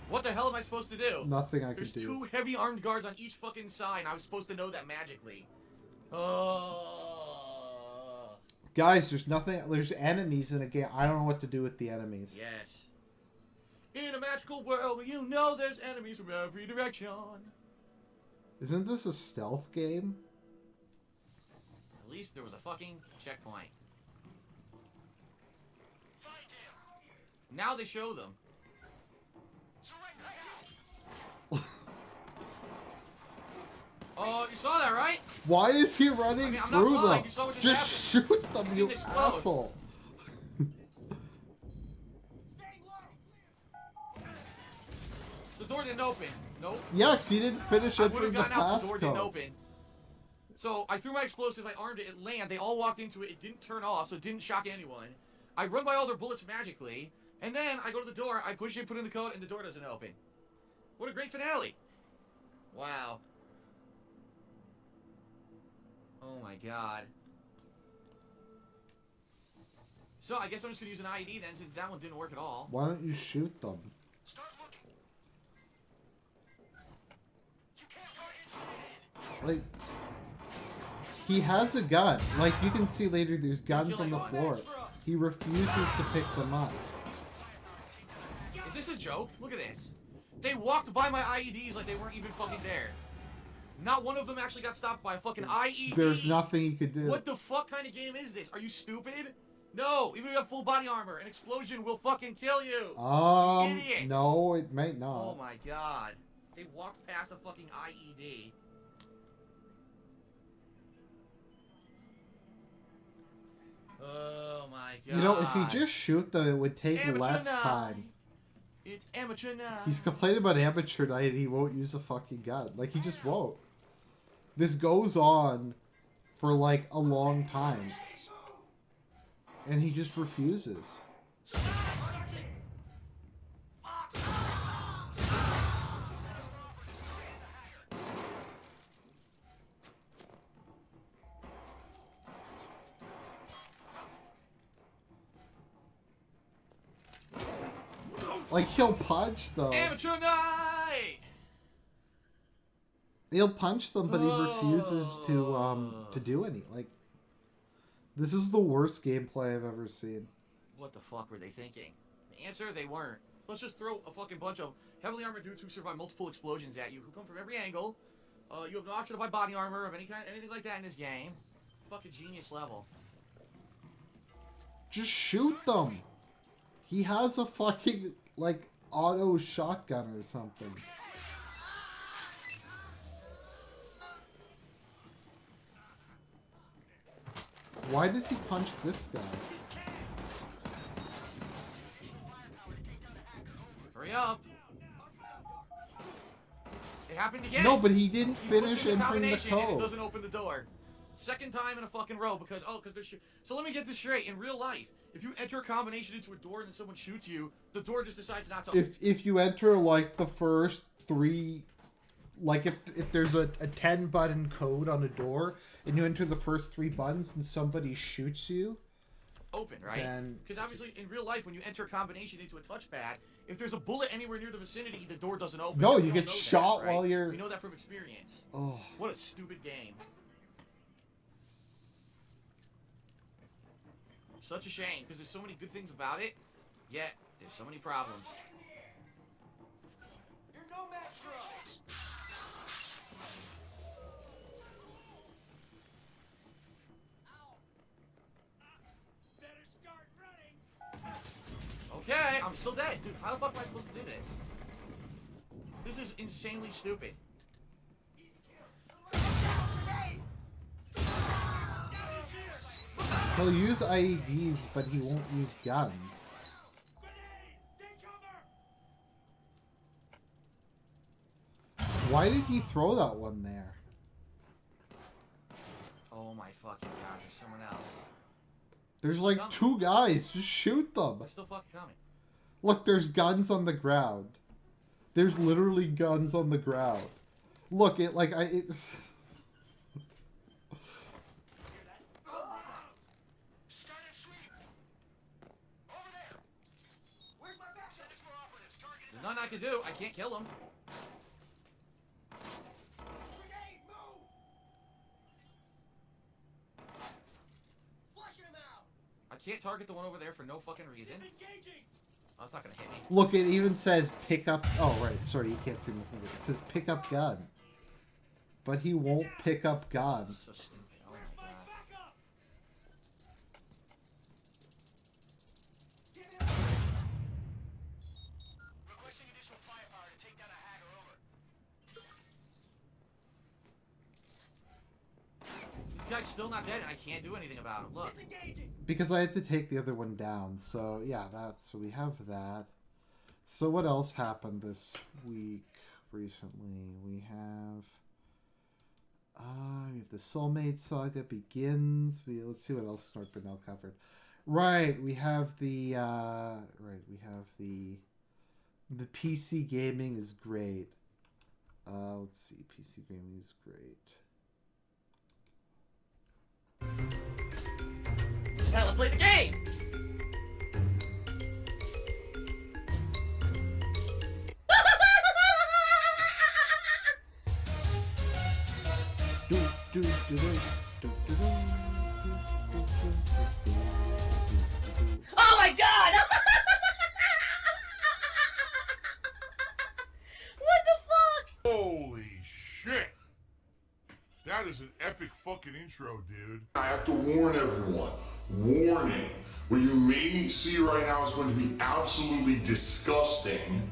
What the hell am I supposed to do? Nothing I can There's do. 2 heavy armed guards on each fucking side. And I was supposed to know that magically. Oh. Guys, there's nothing. There's enemies in a game. I don't know what to do with the enemies. Yes. In a magical world where you know there's enemies from every direction. Isn't this a stealth game? At least there was a fucking checkpoint. Now they show them. Oh, you saw that, right? Why is he running I mean, I'm not through blind. them? You saw what just Just shoot them, It you didn't explode. asshole. The door didn't open. Nope. Yeah, 'cause he didn't finish I would entering have the gotten out. The door didn't passcode. open. So I threw my explosive. I armed it. It landed. They all walked into it. It didn't turn off, so it didn't shock anyone. I run by all their bullets magically, and then I go to the door. I push it, put in the code, and the door doesn't open. What a great finale! Wow. Oh my god. So I guess I'm just gonna use an IED then, since that one didn't work at all. Why don't you shoot them? Like, he has a gun. Like, you can see later there's guns on the floor. He refuses to pick them up. Is this a joke? Look at this. They walked by my IEDs like they weren't even fucking there. Not one of them actually got stopped by a fucking IED. There's nothing you could do. What the fuck kind of game is this? Are you stupid? No, even if you have full body armor, an explosion will fucking kill you. Idiots. No, it might not. Oh my god. They walked past a fucking IED. Oh my god. You know, if you just shoot them, it would take Amateur less night. time. It's amateur night. He's complaining about amateur night and he won't use a fucking gun. Like, he just won't. This goes on for, like, a long time. And he just refuses. Like, he'll punch them. Amateur night! He'll punch them, but he refuses to do any. Like, this is the worst gameplay I've ever seen. What the fuck were they thinking? The answer, they weren't. Let's just throw a fucking bunch of heavily armored dudes who survive multiple explosions at you, who come from every angle. You have no option to buy body armor of any kind, anything like that in this game. Fucking genius level. Just shoot them. He has a fucking like auto shotgun or something. Why does he punch this guy? Hurry up. It happened again. No, but he didn't He finish puts in entering the combination and it code. doesn't open the door. Second time in a fucking row because there's so let me get this straight. In real life, if you enter a combination into a door and then someone shoots you, the door just decides not to open. If you enter like the first 3, like if there's a 10 button code on a door and you enter the first 3 buttons and somebody shoots you, open, right? Because obviously in real life when you enter a combination into a touchpad, if there's a bullet anywhere near the vicinity, the door doesn't open. No, We you all get know that, shot right? while you're... We know that from experience. Oh. What a stupid game. Such a shame, because there's so many good things about it, yet there's so many problems. You're no match for us. Better start running. Okay, I'm still dead. Dude, how the fuck am I supposed to do this? This is insanely stupid. He'll use IEDs, but he won't use guns. Why did he throw that one there? Oh my fucking god, there's someone else. There's like 2 guys. Just shoot them. They're still fucking coming. Look, there's guns on the ground. There's literally guns on the ground. Look, it like it. There's nothing I can do. I can't kill him. I can't target the one over there for no fucking reason. Oh, it's not gonna hit me. Look, it even says pick up. Oh, right. Sorry, you can't see my finger. It says pick up gun. But he won't pick up gun. So stupid. Oh my god. Requesting additional firepower to take down a hacker over. This guy's still not dead and I can't do anything about him. Look. Because I had to take the other one down. So, yeah, so we have that. So what else happened this week recently? We have the Soulmate Saga begins. Let's see what else Snort Burnell covered. Right, we have the the PC gaming is great. Let's see, PC gaming is great. Now let's play the game! Oh my god! What the fuck? Holy shit! That is an epic fucking intro, dude. I have to warn everyone. Warning. What you may see right now is going to be absolutely disgusting.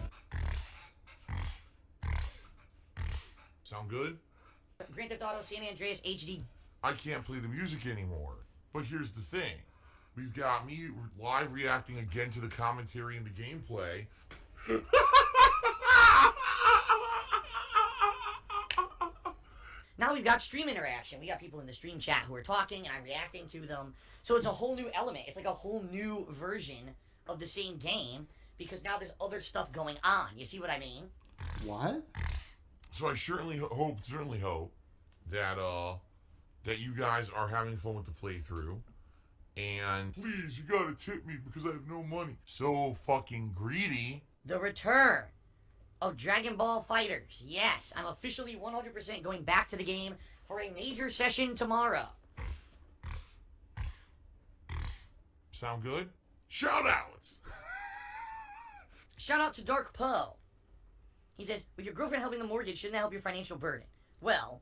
Sound good? Grand Theft Auto San Andreas HD. I can't play the music anymore. But here's the thing. We've got me live reacting again to the commentary and the gameplay. Now we've got stream interaction. We got people in the stream chat who are talking and I'm reacting to them. So it's a whole new element. It's like a whole new version of the same game because now there's other stuff going on. You see what I mean? What? So I certainly hope that that you guys are having fun with the playthrough. And please, you gotta tip me because I have no money. So fucking greedy. The return of Dragon Ball Fighters. Yes, I'm officially 100% going back to the game for a major session tomorrow. Sound good? Shout outs! Shout out to Dark Poe. He says, with your girlfriend helping the mortgage, shouldn't that help your financial burden? Well,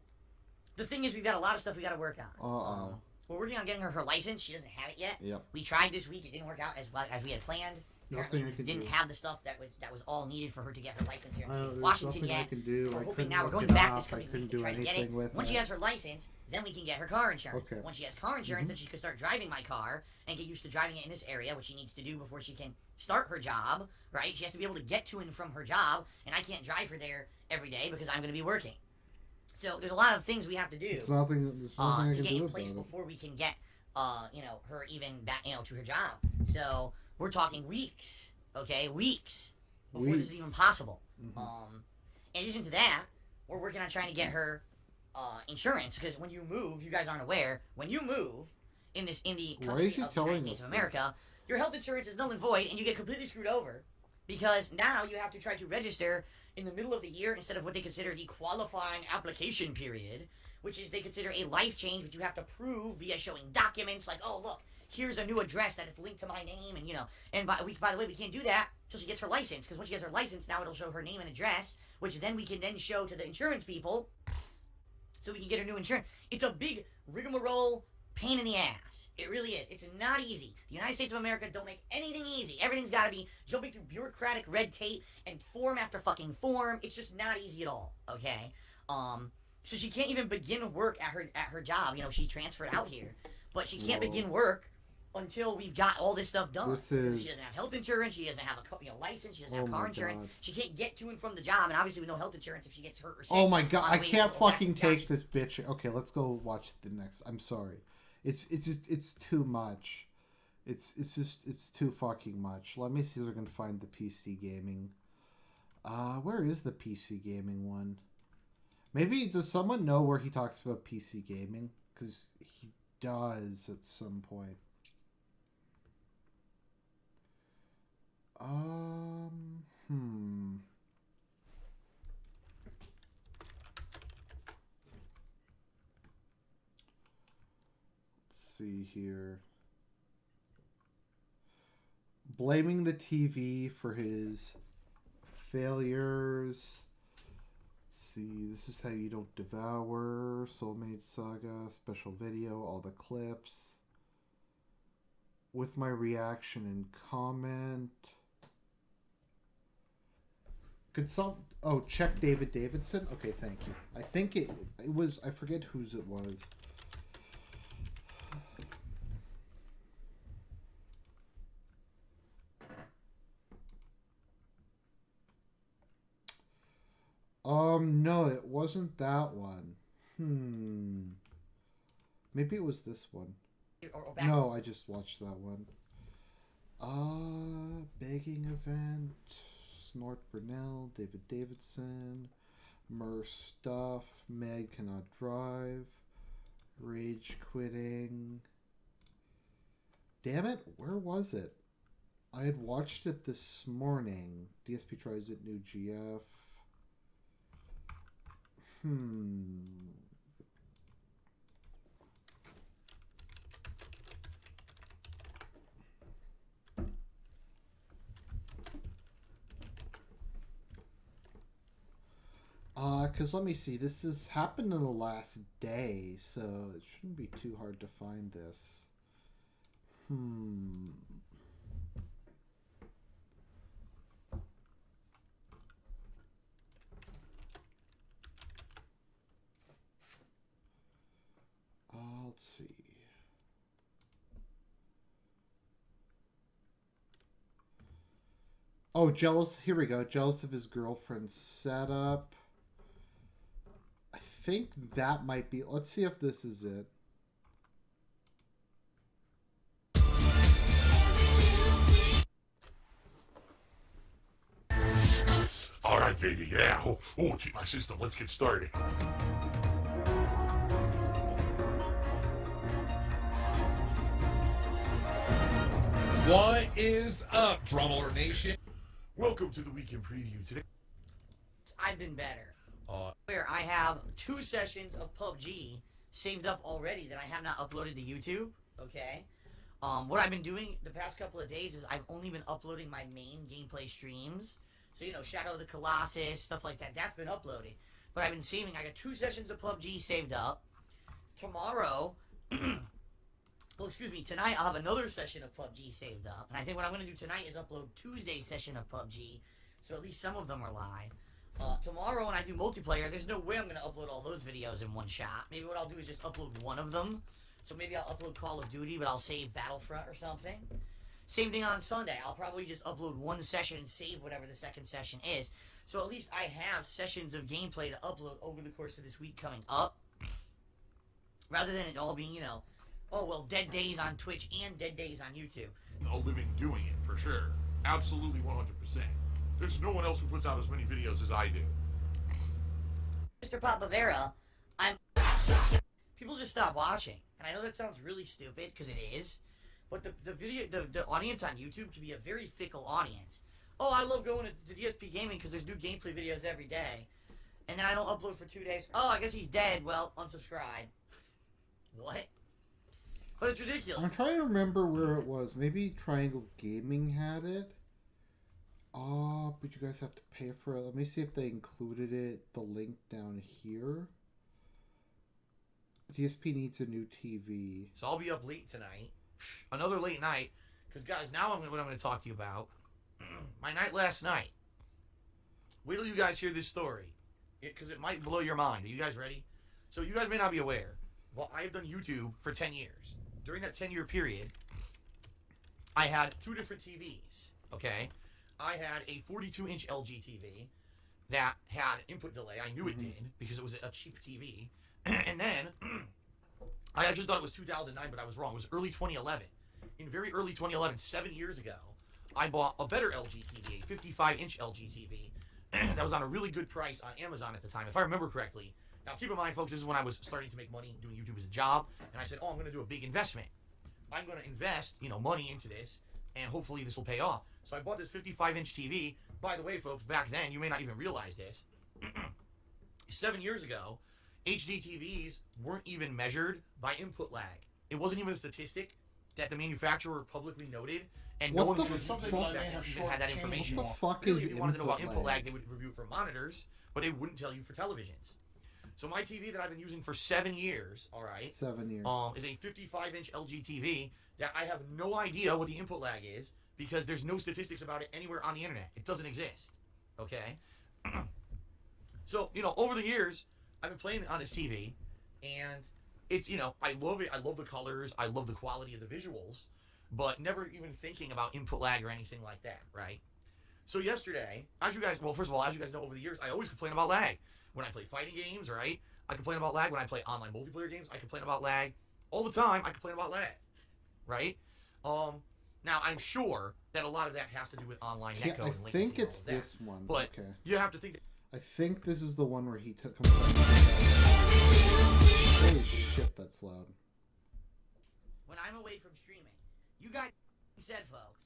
the thing is we've got a lot of stuff we gotta work on. We're working on getting her license. She doesn't have it yet. Yep. We tried this week. It didn't work out as well as we had planned. Nothing I we can didn't do. have the stuff that was all needed for her to get her license here in the state of There's Washington nothing I yet. can do. We're I hoping couldn't now we're look going it back up. this coming I couldn't week to do try to get it. anything with Once it. she has her license, then we can get her car insurance. Okay. Once she has car insurance, then she can start driving my car and get used to driving it in this area, which she needs to do before she can start her job, right? She has to be able to get to and from her job, and I can't drive her there every day because I'm going to be working. So there's a lot of things we have to do There's nothing I to can get do in about place it. before we can get, her even back, to her job. So we're talking weeks, okay? Weeks before this is even possible. In addition to that, we're working on trying to get her insurance, because when you move, you guys aren't aware, when you move in the Why country is he of the telling United States us of America, your health insurance is null and void, and you get completely screwed over, because now you have to try to register in the middle of the year instead of what they consider the qualifying application period, which is they consider a life change, which you have to prove via showing documents like, oh, look, here's a new address that is linked to my name, and by the way, we can't do that until she gets her license, because once she gets her license, now it'll show her name and address, which then we can then show to the insurance people, so we can get her new insurance. It's a big rigmarole, pain in the ass. It really is. It's not easy. The United States of America don't make anything easy. Everything's got to be jumping through bureaucratic red tape and form after fucking form. It's just not easy at all, okay? So she can't even begin work at her job. She's transferred out here, but she can't begin work until we've got all this stuff done. She doesn't have health insurance. She doesn't have a license. She doesn't have car insurance. God. She can't get to and from the job, and obviously with no health insurance, if she gets hurt or sick. Oh my God! I can't back fucking to the job, take this bitch. Okay, let's go watch the next. I'm sorry. It's too much. It's too fucking much. Let me see if I can find the PC gaming. Where is the PC gaming one? Maybe does someone know where he talks about PC gaming? Because he does at some point. Let's see here. Blaming the TV for his failures. Let's see, this is how you don't devour. Soulmate Saga, special video, all the clips. With my reaction and comment. Check David Davidson? Okay, thank you. I think it was, I forget whose it was. No, it wasn't that one. Maybe it was this one. No, I just watched that one. Begging event. Snort Burnell, David Davidson, Mer Stuff, Meg Cannot Drive, Rage Quitting. Damn it, where was it? I had watched it this morning. DSP tries it, new GF. Because let me see, this has happened in the last day, so it shouldn't be too hard to find this. Let's see. Oh, jealous. Here we go. Jealous of his girlfriend's setup. I think that might be. Let's see if this is it. All right, baby. Yeah. Oh, keep my system. Let's get started. What is up, Drummer Nation? Welcome to the weekend preview today. I've been better. Where I have 2 sessions of PUBG saved up already that I have not uploaded to YouTube. Okay. What I've been doing the past couple of days is I've only been uploading my main gameplay streams. So, Shadow of the Colossus, stuff like that. That's been uploaded. But I've been saving. I got 2 sessions of PUBG saved up. Tomorrow, Well, excuse me, tonight I'll have another session of PUBG saved up. And I think what I'm going to do tonight is upload Tuesday's session of PUBG, so at least some of them are live. Tomorrow when I do multiplayer, there's no way I'm going to upload all those videos in one shot. Maybe what I'll do is just upload one of them. So maybe I'll upload Call of Duty, but I'll save Battlefront or something. Same thing on Sunday. I'll probably just upload one session and save whatever the second session is. So at least I have sessions of gameplay to upload over the course of this week coming up. Rather than it all being, you know, oh, well, dead days on Twitch and dead days on YouTube. A living doing it, for sure. Absolutely 100%. There's no one else who puts out as many videos as I do. Mr. Pop Bavera, people just stop watching. And I know that sounds really stupid, because it is. But the audience on YouTube can be a very fickle audience. Oh, I love going to DSP Gaming because there's new gameplay videos every day. And then I don't upload for 2 days. Oh, I guess he's dead. Well, unsubscribe. What? But it's ridiculous. I'm trying to remember where it was. Maybe Triangle Gaming had it. Oh, but you guys have to pay for it. Let me see if they included it. The link down here. DSP needs a new TV. So I'll be up late tonight. Another late night. Because, guys, now what I'm going to talk to you about. My night last night. Wait till you guys hear this story. Because it might blow your mind. Are you guys ready? So you guys may not be aware. Well, I have done YouTube for 10 years. During that 10-year period, I had 2 different TVs. Okay? I had a 42-inch LG TV that had input delay. I knew it did because it was a cheap TV. And then, I actually thought it was 2009, but I was wrong. It was early 2011. In very early 2011, 7 years ago, I bought a better LG TV, a 55-inch LG TV that was on a really good price on Amazon at the time, if I remember correctly. Now, keep in mind, folks, this is when I was starting to make money doing YouTube as a job, and I said, oh, I'm going to do a big investment. I'm going to invest, money into this, and hopefully this will pay off. So I bought this 55-inch TV. By the way, folks, back then, you may not even realize this. 7 years ago, HD TVs weren't even measured by input lag. It wasn't even a statistic that the manufacturer publicly noted, and no one could even had that information. What the fuck Really, is if you wanted to know about input lag? lag, they would review it for monitors, but they wouldn't tell you for televisions. So my TV that I've been using for 7 years, all right, 7 years, is a 55-inch LG TV that I have no idea what the input lag is because there's no statistics about it anywhere on the internet. It doesn't exist. Okay. So over the years, I've been playing on this TV, and it's I love it. I love the colors. I love the quality of the visuals, but never even thinking about input lag or anything like that, right? So yesterday, first of all, as you guys know, over the years, I always complain about lag. When I play fighting games, right? I complain about lag. When I play online multiplayer games, I complain about lag. All the time, I complain about lag, right? Now, I'm sure that a lot of that has to do with online netcode and latency. I think it's this one. But okay. You have to think that I think this is the one where he took him. Holy shit, that's loud. When I'm away from streaming, you guys said, folks,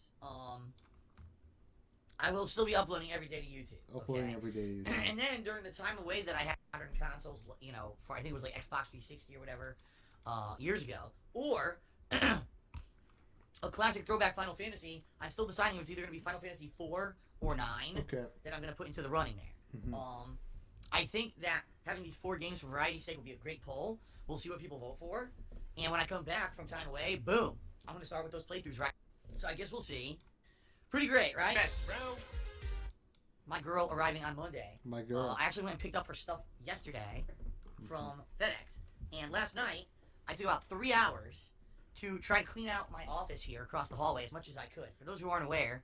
I will still be uploading every day to YouTube. Uploading every day to YouTube. And then during the time away that I had modern consoles, for I think it was like Xbox 360 or whatever, years ago, or a classic throwback Final Fantasy, I'm still deciding if it's either going to be Final Fantasy 4 or 9 that I'm going to put into the running there. I think that having these 4 games for variety's sake will be a great poll. We'll see what people vote for. And when I come back from time away, boom, I'm going to start with those playthroughs, right? So I guess we'll see. Pretty great, right? Best round. My girl arriving on Monday. My girl. I actually went and picked up her stuff yesterday from FedEx. And last night, I took about 3 hours to try to clean out my office here across the hallway as much as I could. For those who aren't aware,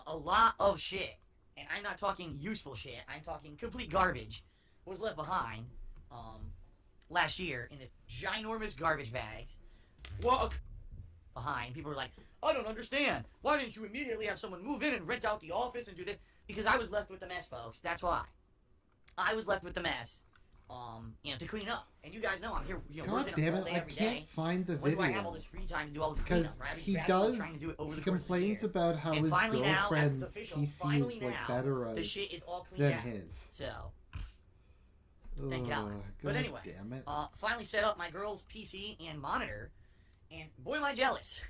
a lot of shit, and I'm not talking useful shit, I'm talking complete garbage, was left behind last year in this ginormous garbage bags. Behind. People were like, I don't understand. Why didn't you immediately have someone move in and rent out the office and do that? Because I was left with the mess, folks. That's why. I was left with the mess, to clean up. And you guys know I'm here, God working damn all it, day I every can't day. find the When video. do I have all this free time to do all this cleanup? Because Right? I was trying to do it over he the course of the complains year. about how And his finally now, as it's girlfriend's official, PC finally is like now, better the shit is all cleaned than out. his. So, thank God. But anyway, damn it. finally set up my girl's PC and monitor, and boy am I jealous.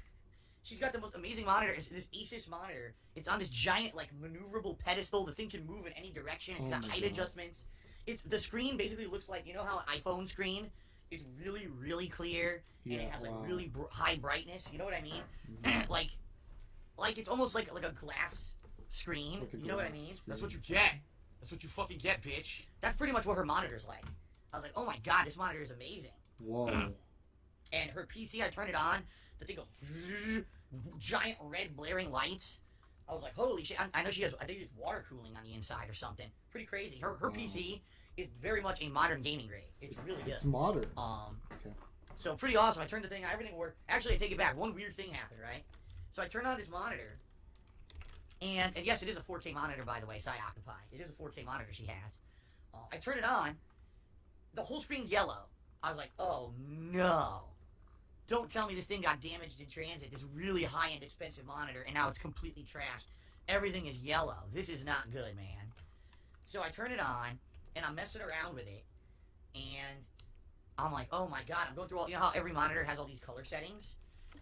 She's got the most amazing monitor. It's this Asus monitor. It's on this giant, maneuverable pedestal. The thing can move in any direction. It's got height adjustments. The screen basically looks like, how an iPhone screen is really, really clear, and it Yeah, has like wow. really high brightness. You know what I mean? like it's almost like a glass screen. Like a You know what I glass mean? That's what you screen. get. That's what you fucking get, bitch. That's pretty much what her monitor's like. I was like, oh my god, this monitor is amazing. Whoa. And her PC, I turned it on, the thing goes giant red blaring lights. I was like, holy shit! I know she has. I think it's water cooling on the inside or something. Pretty crazy. Her Wow. PC is very much a modern gaming grade. It's really good. It's modern. Okay. So pretty awesome. I turned the thing. Everything worked. Actually, I take it back. One weird thing happened. Right. So I turned on this monitor, and yes, it is a 4K monitor, by the way. Psy Octopi. It is a 4K monitor she has. I turn it on. The whole screen's yellow. I was like, oh no. Don't tell me this thing got damaged in transit. This really high-end, expensive monitor, and now it's completely trashed. Everything is yellow. This is not good, man. So I turn it on, and I'm messing around with it, and I'm like, oh my god, I'm going through all, you know how every monitor has all these color settings?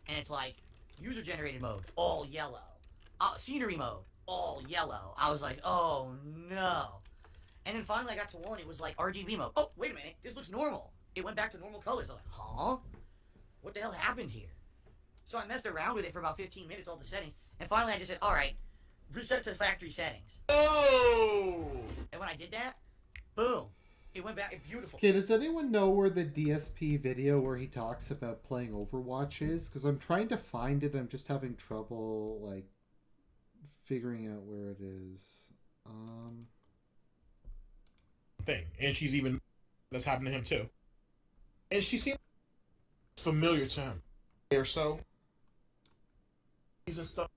And it's like, user-generated mode, all yellow. Scenery mode, all yellow. I was like, oh no. And then finally I got to one, it was like RGB mode. Oh, wait a minute, this looks normal. It went back to normal colors. I was like, huh? What the hell happened here? So I messed around with it for about 15 minutes, all the settings, and finally I just said, alright, reset to factory settings. Oh! And when I did that, boom, it went back, beautiful. Okay, does anyone know where the DSP video where he talks about playing Overwatch is? Because I'm trying to find it, I'm just having trouble, like, figuring out where it is. Thing. And she's even... That's happened to him, too. And she seems familiar to him. Or so. He's and stuff.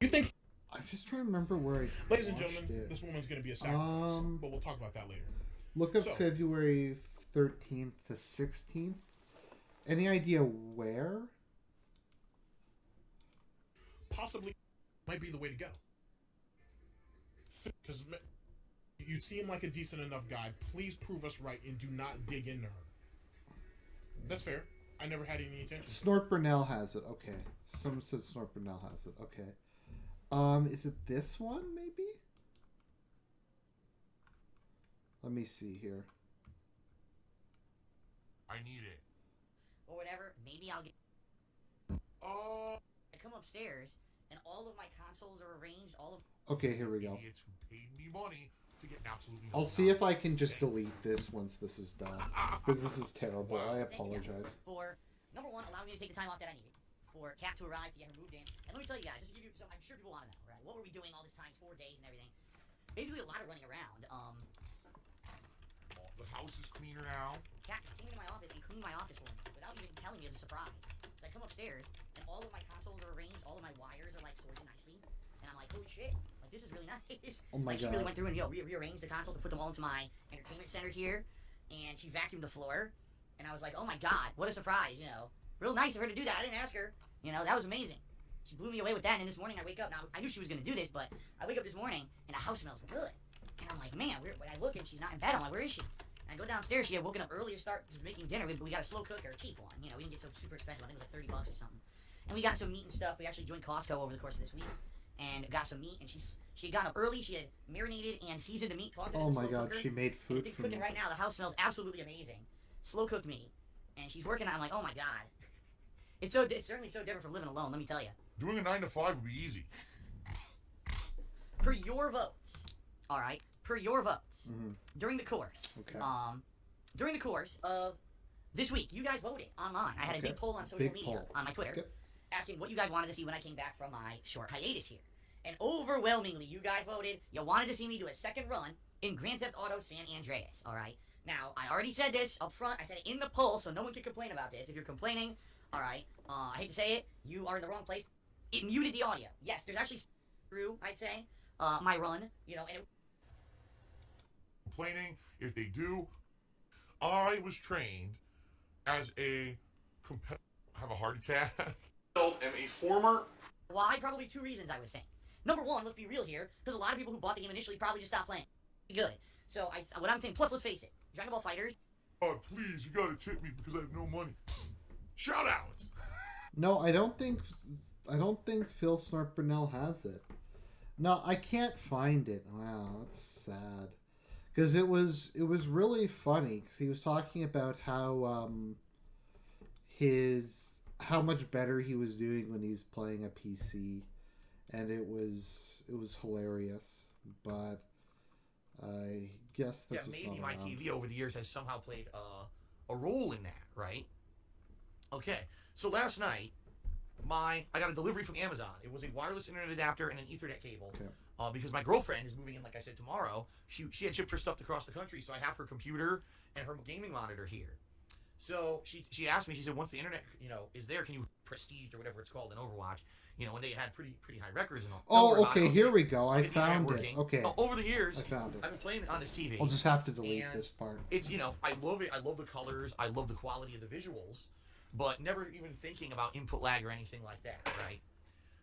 You think... I'm just trying to remember where I Ladies and watched gentlemen, it. this woman's going to be a sacrifice. But we'll talk about that later. Look up So- February 13th to 16th. Any idea where? Possibly might be the way to go. Because you seem like a decent enough guy. Please prove us right and do not dig into her. That's fair. I never had any intention. Snort Burnell has it. Okay. Someone says Snort Burnell has it. Okay. Is it this one, maybe? Let me see here. I need it. Or whatever, maybe I'll get... I come upstairs, and all of my consoles are arranged, all of... Okay, here we go. Idiots who paid me money to get absolutely I'll nothing see out if I can just delete this once this is done. Because this is terrible. I apologize. For, number one, allowing me to take the time off that I needed. For Kat to arrive, to get her moved in. And let me tell you guys, just to give you some... I'm sure people want to know, right? What were we doing all this time, 4 days and everything? Basically, a lot of running around. The house is cleaner now. Kat came into my office and cleaned my office for me without even telling me as a surprise. So I come upstairs, and all of my consoles are arranged, all of my wires are like sorted nicely, and I'm like, holy shit, like this is really nice. Oh my like she really God. went through and rearranged the consoles to put them all into my entertainment center here, and she vacuumed the floor, and I was like, oh my god, what a surprise, you know. Real nice of her to do that. I didn't ask her, you know, that was amazing. She blew me away with that, and then this morning I wake up, now I knew she was gonna do this, but I wake up this morning, and the house smells good. And I'm like, man, when I look and she's not in bed, I'm like, where is she? And I go downstairs, she had woken up early to start just making dinner. We got a slow cooker, a cheap one. You know, we didn't get so super expensive. I think it was like $30 or something. And we got some meat and stuff. We actually joined Costco over the course of this week and got some meat. And she had gotten up early. She had marinated and seasoned the meat, tossed it in Oh the my slow god, cooker. she made And food it's for cooking me. right now. The house smells absolutely amazing. Slow cooked meat. And she's working on it. I'm like, oh my god. It's certainly so different from living alone, let me tell you. Doing a 9 to 5 would be easy. Per your votes, all right, per your votes, during the course, Okay. during the course of this week, you guys voted online. I had a Okay. big poll on social Big media, poll. on my Twitter, Okay. asking what you guys wanted to see when I came back from my short hiatus here. And overwhelmingly, you guys voted, you wanted to see me do a second run in Grand Theft Auto San Andreas, all right? Now, I already said this up front. I said it in the poll, so no one can complain about this. If you're complaining, all right, I hate to say it, you are in the wrong place. It muted the audio. Yes, there's actually through, I'd say, my run, you know, and it... Complaining, if they do, I was trained as a competitor. Have a heart attack. Am a former. Why? Probably two reasons, I would think. Number one, let's be real here, because a lot of people who bought the game initially probably just stopped playing. Good. So, what I'm saying, plus, let's face it, Dragon Ball FighterZ... Oh, please, you gotta tip me because I have no money. Shout outs. No, I don't think Phil Snort Burnell has it. No, I can't find it. Wow, that's sad. because it was really funny because he was talking about how how much better he was doing when he's playing a PC, and it was hilarious. But I guess that's just maybe not my around. TV over the years has somehow played a role in that, right? Okay, so last night, I got a delivery from Amazon. It was a wireless internet adapter and an Ethernet cable. Okay. Because my girlfriend is moving in, like I said, tomorrow. She had shipped her stuff across the country, so I have her computer and her gaming monitor here. So she asked me, she said, once the internet, is there, can you prestige or whatever it's called in Overwatch, when they had pretty high records and all. Oh, okay, here we go. I found it. Okay. Over the years, I found it. I've been playing it on this TV. I'll just have to delete and this part. It's, I love it. I love the colors. I love the quality of the visuals, but never even thinking about input lag or anything like that, right?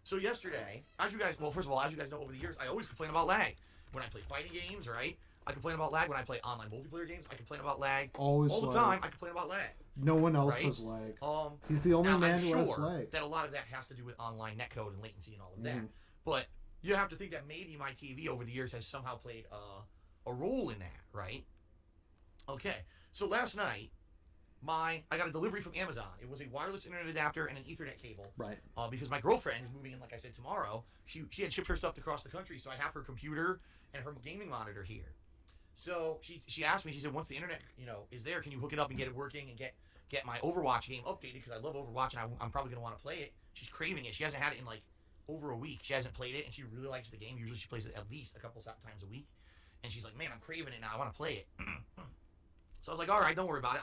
So yesterday, first of all, as you guys know, over the years, I always complain about lag. When I play fighting games, right? I complain about lag. When I play online multiplayer games, I complain about lag. Always all the lag. time, I complain about lag. No one else right? has lag. Um, He's the only now, man I'm who sure has lag. that a lot of that has to do with online netcode and latency and all of that. But you have to think that maybe my TV over the years has somehow played a role in that, right? Okay, so last night, I got a delivery from Amazon. It was a wireless internet adapter and an Ethernet cable. Right. Because my girlfriend is moving in, like I said, tomorrow. She had shipped her stuff across the country, so I have her computer and her gaming monitor here. So she asked me, she said, once the internet, is there, can you hook it up and get it working and get my Overwatch game updated, because I love Overwatch and I'm probably going to want to play it. She's craving it. She hasn't had it in like over a week. She hasn't played it, and she really likes the game. Usually she plays it at least a couple times a week. And she's like, man, I'm craving it now. I want to play it. So I was like, all right, don't worry about it.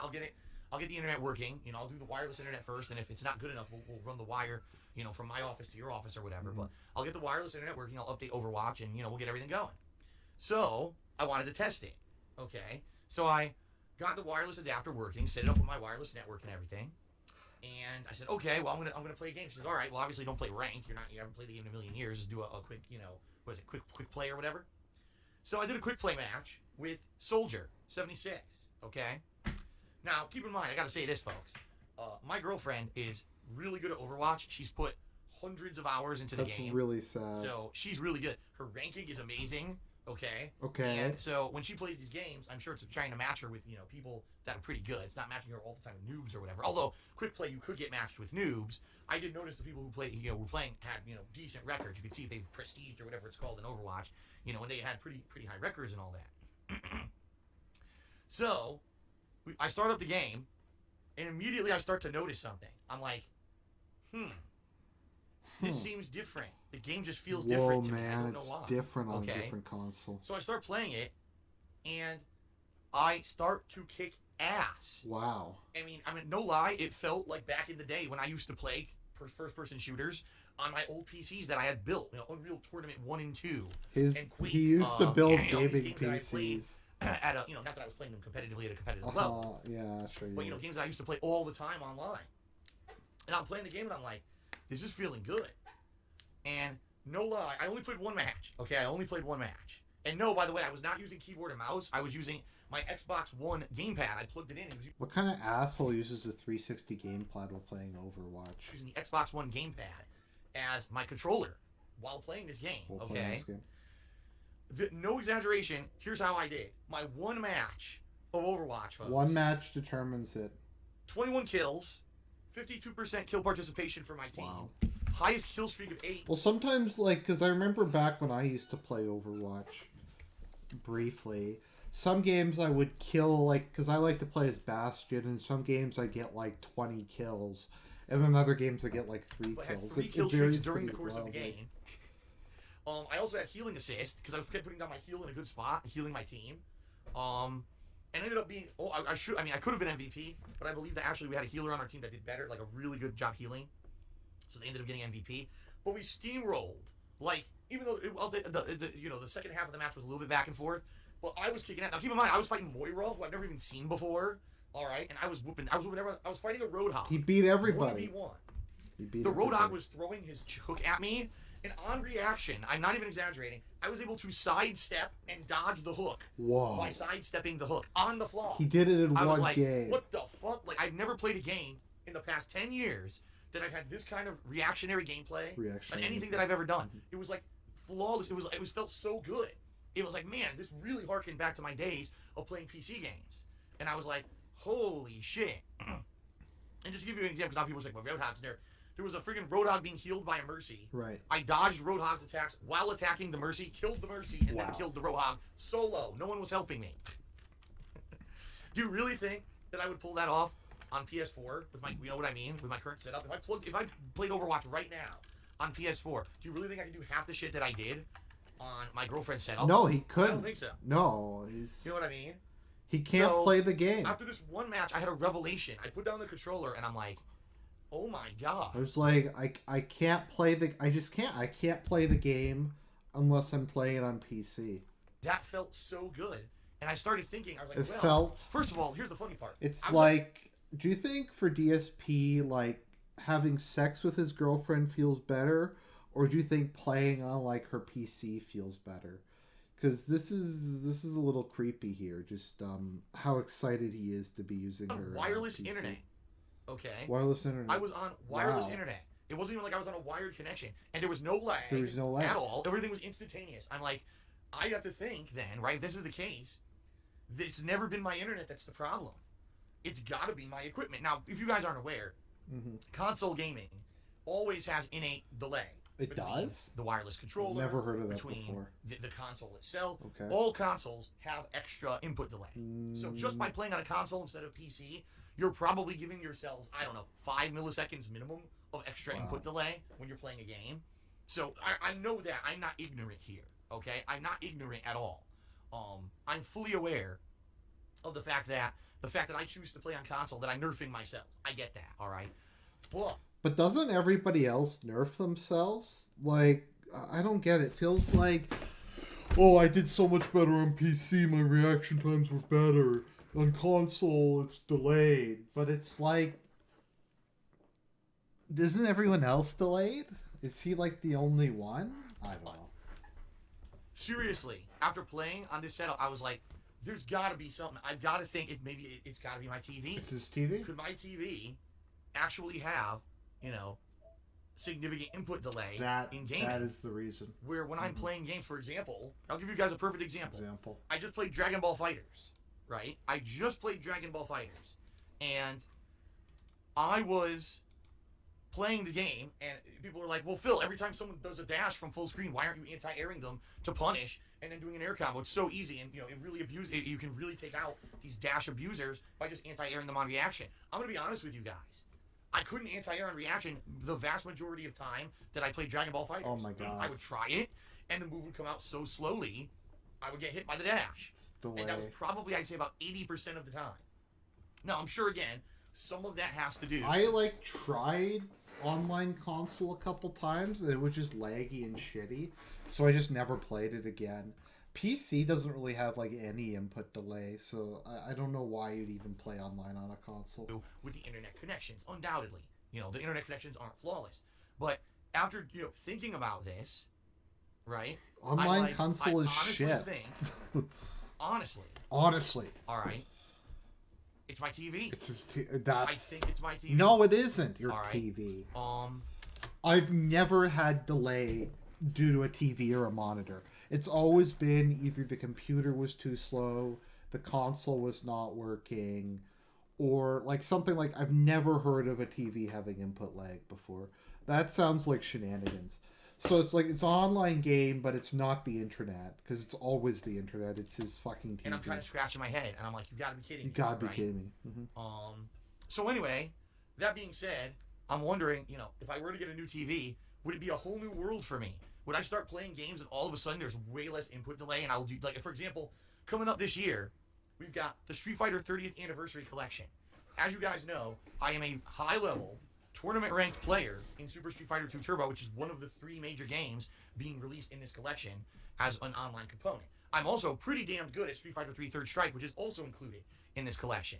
I'll get the internet working. I'll do the wireless internet first, and if it's not good enough, we'll run the wire, from my office to your office or whatever. But I'll get the wireless internet working. I'll update Overwatch, and we'll get everything going. So I wanted to test it. Okay, so I got the wireless adapter working, set it up with my wireless network and everything, and I said, okay, well I'm gonna play a game. She says, all right, well obviously don't play ranked. You haven't played the game in a million years. Just do a quick, what is it, quick play or whatever. So I did a quick play match with Soldier 76. Okay. Now, keep in mind, I gotta say this, folks. My girlfriend is really good at Overwatch. She's put hundreds of hours into the game. That's really sad. So she's really good. Her ranking is amazing. Okay. Okay. And so when she plays these games, I'm sure it's trying to match her with people that are pretty good. It's not matching her all the time with noobs or whatever. Although quick play, you could get matched with noobs. I did notice the people who play, were playing had decent records. You could see if they've prestiged or whatever it's called in Overwatch. And they had pretty high records and all that. So I start up the game, and immediately I start to notice something. I'm like, this seems different. The game just feels different to me. I don't know why. It's different on a different console. So I start playing it, and I start to kick ass. Wow. I mean, no lie, it felt like back in the day when I used to play first-person shooters on my old PCs that I had built. Unreal Tournament 1 and 2. And Quake, he used to build gaming PCs. At a, not that I was playing them competitively at a competitive level. Yeah, sure. But games that I used to play all the time online. And I'm playing the game and I'm like, this is feeling good. And no lie, I only played one match. Okay, I only played one match. And no, by the way, I was not using keyboard and mouse. I was using my Xbox One gamepad. I plugged it in. What kind of asshole uses a 360 gamepad while playing Overwatch? Using the Xbox One gamepad as my controller while playing this game. No exaggeration, here's how I did. My one match of Overwatch, folks. One match determines it. 21 kills, 52% kill participation for my team. Wow. Highest kill streak of 8. Well, sometimes, because I remember back when I used to play Overwatch briefly, some games I would kill, because I like to play as Bastion, and some games I get, 20 kills. And then other games I get, 3 kills. 3 kill streaks during the course of the game. I also had healing assist, because I was putting down my heal in a good spot, healing my team. And ended up being, I could have been MVP, but I believe that actually we had a healer on our team that did better, a really good job healing. So they ended up getting MVP. But we steamrolled. Even though, the second half of the match was a little bit back and forth, but I was kicking out. Now keep in mind, I was fighting Moira, who I've never even seen before. Alright, and I was whooping everyone. I was fighting a Roadhog. He beat everybody. 1v1. The Roadhog was throwing his hook at me, and on reaction, I'm not even exaggerating, I was able to sidestep and dodge the hook. Whoa. By sidestepping the hook on the fly. He did it in I was one game. What the fuck? I've never played a game in the past 10 years that I've had this kind of reactionary gameplay on anything that I've ever done. It was flawless. It felt so good. it was like, man, this really harkened back to my days of playing PC games. And I was like, holy shit. And just to give you an example, because now people are like, well, Roadhog's there. There was a freaking Roadhog being healed by a Mercy. Right. I dodged Roadhog's attacks while attacking the Mercy, killed the Mercy, and then killed the Roadhog solo. No one was helping me. Do you really think that I would pull that off on PS4 with my, you know what I mean, with my current setup? If I played Overwatch right now on PS4, do you really think I could do half the shit that I did on my girlfriend's setup? No, he couldn't. I don't think so. No, he's. You know what I mean? He can't play the game. After this one match, I had a revelation. I put down the controller and I'm like, oh my god. I was like, I can't play the. I can't play the game unless I'm playing it on PC. That felt so good. And I started thinking, I was like, It felt. First of all, here's the funny part. It's like, do you think for DSP, like, having sex with his girlfriend feels better? Or do you think playing on, like, her PC feels better? Because this is a little creepy here. Just how excited he is to be using her wireless PC. internet. Okay. Wireless internet. I was on wireless internet. It wasn't even like I was on a wired connection. And there was no lag. There was no lag. At all. Everything was instantaneous. I'm like, I have to think then, right? If this is the case, it's never been my internet that's the problem. It's got to be my equipment. Now, if you guys aren't aware, console gaming always has innate delay. It does? The wireless controller. Never heard of that between before. The console itself. Okay. All consoles have extra input delay. So just by playing on a console instead of PC, you're probably giving yourselves, I don't know, 5 milliseconds minimum of extra input delay when you're playing a game. So I know that. I'm not ignorant here, okay? I'm not ignorant at all. I'm fully aware of the fact that I choose to play on console, that I'm nerfing myself. I get that, all right? But doesn't everybody else nerf themselves? Like, I don't get it. It feels like, oh, I did so much better on PC. My reaction times were better. On console, it's delayed. But it's like, isn't everyone else delayed? Is he like the only one? I don't know. Seriously, after playing on this setup, I was like, there's got to be something. I've got to think it's got to be my TV. It's his TV? Could my TV actually have, significant input delay in gaming? That is the reason. Where when I'm playing games, for example, I'll give you guys a perfect example. I just played Dragon Ball Fighters, right? I just played Dragon Ball Fighters. And I was playing the game, and people were like, well, Phil, every time someone does a dash from full screen, why aren't you anti-airing them to punish and then doing an air combo? It's so easy, and it really you can really take out these dash abusers by just anti-airing them on reaction. I'm gonna be honest with you guys. I couldn't anti-air on reaction the vast majority of time that I played Dragon Ball Fighters. Oh my god. I would try it, and the move would come out so slowly, I would get hit by the dash. And that was probably, I'd say, about 80% of the time. Now, I'm sure, again, some of that has to do... I, tried online console a couple times, and it was just laggy and shitty, so I just never played it again. PC doesn't really have, any input delay, so I don't know why you'd even play online on a console. With the internet connections, undoubtedly. The internet connections aren't flawless. But after, thinking about this, right? Online console is shit. Honestly. All right. It's my TV. I think it's my TV. No, it isn't your All right. TV. I've never had delay due to a TV or a monitor. It's always been either the computer was too slow, the console was not working, or something I've never heard of a TV having input lag before. That sounds like shenanigans. So it's it's an online game, but it's not the internet, because it's always the internet. It's his fucking TV. And I'm kind of scratching my head, and I'm like, you gotta be kidding me. You gotta be kidding me. Mm-hmm. So anyway, that being said, I'm wondering, if I were to get a new TV, would it be a whole new world for me? Would I start playing games and all of a sudden there's way less input delay, and I'll do, for example, coming up this year, we've got the Street Fighter 30th Anniversary Collection. As you guys know, I am a high-level, tournament-ranked player in Super Street Fighter 2 Turbo, which is one of the 3 major games being released in this collection as an online component. I'm also pretty damn good at Street Fighter 3 Third Strike, which is also included in this collection.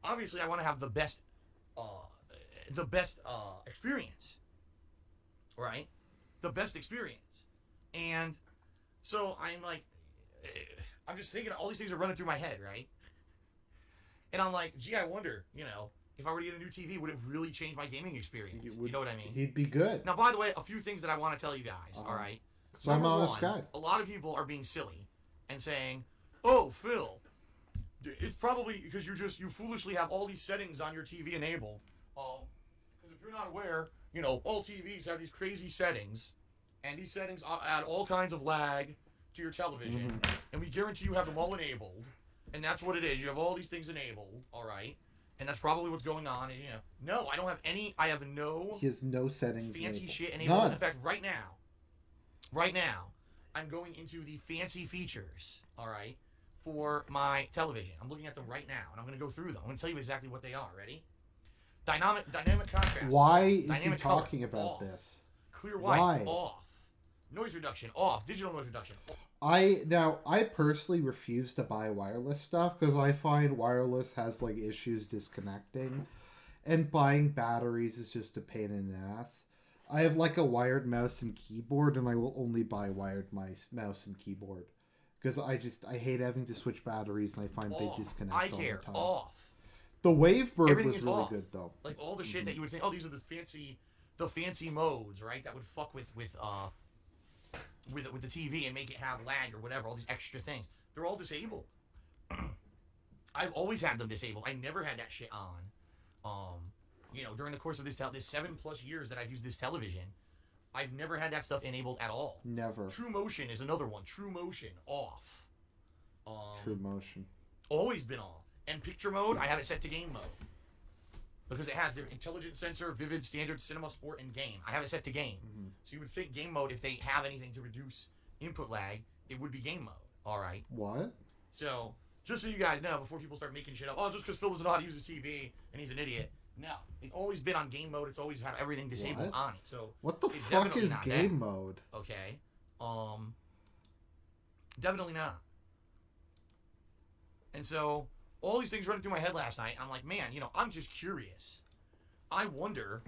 Obviously, I want to have the best experience, right? The best experience. And so I'm just thinking, all these things are running through my head, right? And I'm like, gee, I wonder, if I were to get a new TV, would it really change my gaming experience? You know what I mean? He'd be good. Now, by the way, a few things that I want to tell you guys, all right? So I'm on this guy. A lot of people are being silly and saying, "Oh, Phil, it's probably because you foolishly have all these settings on your TV enabled." Because if you're not aware, all TVs have these crazy settings, and these settings add all kinds of lag to your television, and we guarantee you have them all enabled, and that's what it is. You have all these things enabled, all right, and that's probably what's going on. And no, I don't have any. I have no. He has no settings. Fancy enabled. shit enabled. None. In fact, right now, I'm going into the fancy features, all right, for my television. I'm looking at them right now, and I'm going to go through them. I'm going to tell you exactly what they are. Ready? Dynamic contrast. Why is he Dynamic talking color, about off. this? Clear white, Why? off. Noise reduction, off. Digital noise reduction, off. I personally refuse to buy wireless stuff because I find wireless has like issues disconnecting, and buying batteries is just a pain in the ass. I have like a wired mouse and keyboard, and I will only buy wired mouse and keyboard because I hate having to switch batteries, and I find they disconnect all the time. Off. The Wavebird Everything was is really off. good though. Like all the shit that you would think, oh, these are the fancy modes, right? That would fuck with the TV and make it have lag or whatever. All these extra things, they're all disabled. I've always had them disabled. I never had that shit on. During the course of this 7+ years that I've used this television, I've never had that stuff enabled at all. Never. True Motion is another one. True Motion off. True Motion. Always been on. And picture mode, I have it set to game mode. Because it has the intelligent sensor, vivid, standard, cinema, sport, and game. I have it set to game. So you would think game mode, if they have anything to reduce input lag, it would be game mode. All right. What? So, just so you guys know, before people start making shit up, oh, just because Phil doesn't know how to use his TV and he's an idiot. No. It's always been on game mode. It's always had everything disabled on it. So what the it's fuck definitely is not game that. mode? Okay. Definitely not. And so all these things running through my head last night. I'm like, man, I'm just curious. I wonder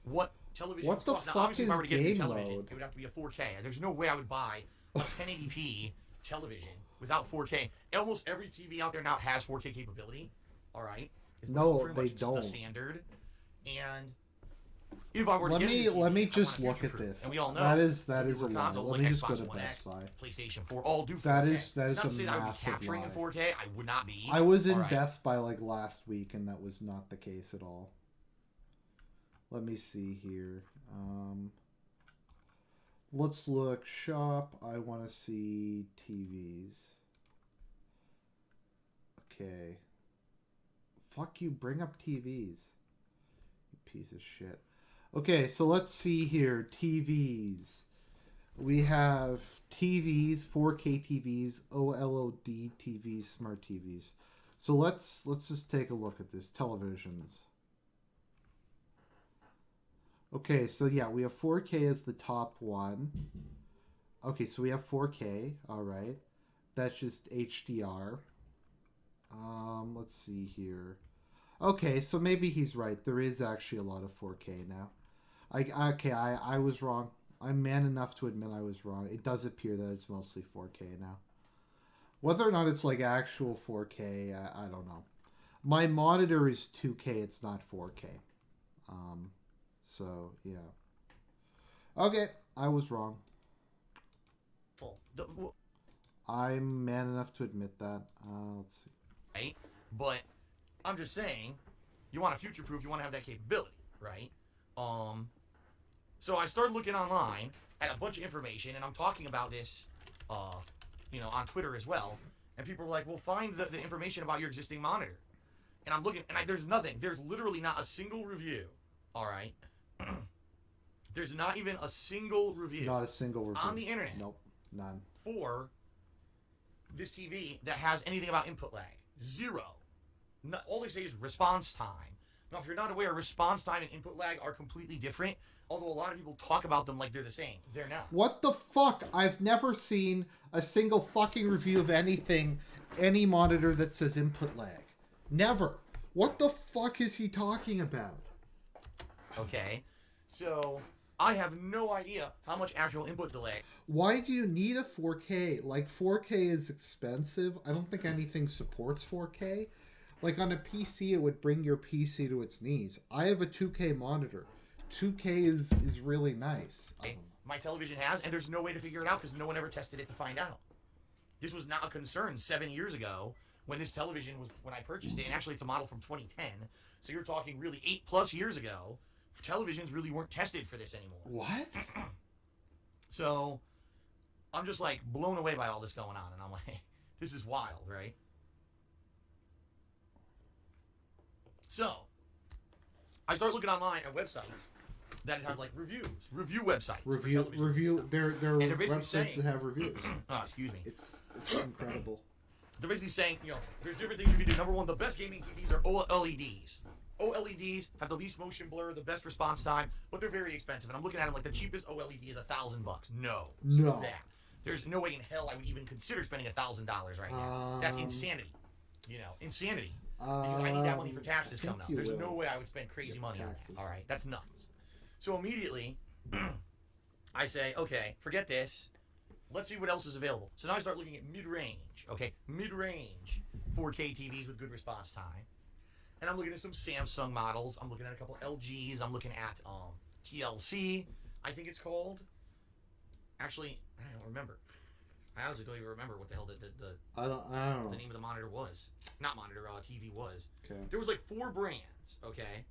what television. What the now, fuck obviously, is if I were to get a new game television, mode? it would have to be a 4K. There's no way I would buy a 1080p television without 4K. Almost every TV out there now has 4K capability. All right. It's No, pretty they much don't. The standard. And if I were to Let get a me new TV, let me I just want look at future-proof. this. And we all know that is a newer lie. consoles Let like me just go Xbox to One Best X, Buy. PlayStation 4 all do 4K. That is Not a to say that I would be massive capturing lie. in 4K. I would not be. I was in All right. Best Buy like last week, and that was not the case at all. Let me see here. Let's look. Shop. I want to see TVs. Okay. Fuck you. Bring up TVs. You piece of shit. Okay, so let's see here. TVs. We have TVs, 4K TVs, OLED TVs, smart TVs. So let's just take a look at this. Televisions. Okay, so yeah, we have 4K as the top one. Okay, so we have 4K. All right, that's just HDR. Let's see here. Okay, so maybe he's right. There is actually a lot of 4K now. I was wrong. I'm man enough to admit I was wrong. It does appear that it's mostly 4K now. Whether or not it's like actual 4K, I don't know. My monitor is 2K. It's not 4K. So yeah. Okay, I was wrong. I'm man enough to admit that. Let's see. Right? But I'm just saying, you want to future-proof, you want to have that capability, right? So I started looking online at a bunch of information, and I'm talking about this, on Twitter as well. And people are like, well, find the information about your existing monitor. And I'm looking, and there's nothing. There's literally not a single review, all right? There's not even a single review. Not a single review. On the internet. Nope, none. For this TV that has anything about input lag. Zero. No, all they say is response time. Now, if you're not aware, response time and input lag are completely different, although a lot of people talk about them like they're the same. They're not. What the fuck? I've never seen a single fucking review of anything, any monitor that says input lag. Never. What the fuck is he talking about? Okay. So, I have no idea how much actual input delay. Why do you need a 4K? Like, 4K is expensive. I don't think anything supports 4K. Like, on a PC, it would bring your PC to its knees. I have a 2K monitor. 2K is really nice. My television has, and there's no way to figure it out because no one ever tested it to find out. This was not a concern 7 years ago when this television was, when I purchased it. And actually, it's a model from 2010. So you're talking really 8+ years ago. Televisions really weren't tested for this anymore. What? So I'm just like blown away by all this going on. And I'm like, this is wild, right? So I start looking online at websites that have like review websites. Review. There are they're basically websites saying, that have reviews. Oh, excuse me. It's incredible. They're basically saying, there's different things you can do. Number one, the best gaming TVs are OLEDs. OLEDs have the least motion blur, the best response time, but they're very expensive. And I'm looking at them like the cheapest OLED is $1,000. No. No. That. There's no way in hell I would even consider spending $1,000 right now. That's insanity. Insanity. Because I need that money for taxes coming up. There's no way I would spend crazy money on that. All right, that's nuts. So immediately, I say, okay, forget this. Let's see what else is available. So now I start looking at mid-range. Okay, mid-range 4K TVs with good response time. And I'm looking at some Samsung models. I'm looking at a couple LGs. I'm looking at TLC, I think it's called. Actually, I don't remember. I honestly don't even remember what the hell I don't know. the name of the monitor was. Not monitor, TV was. Okay. There was like 4 brands, okay?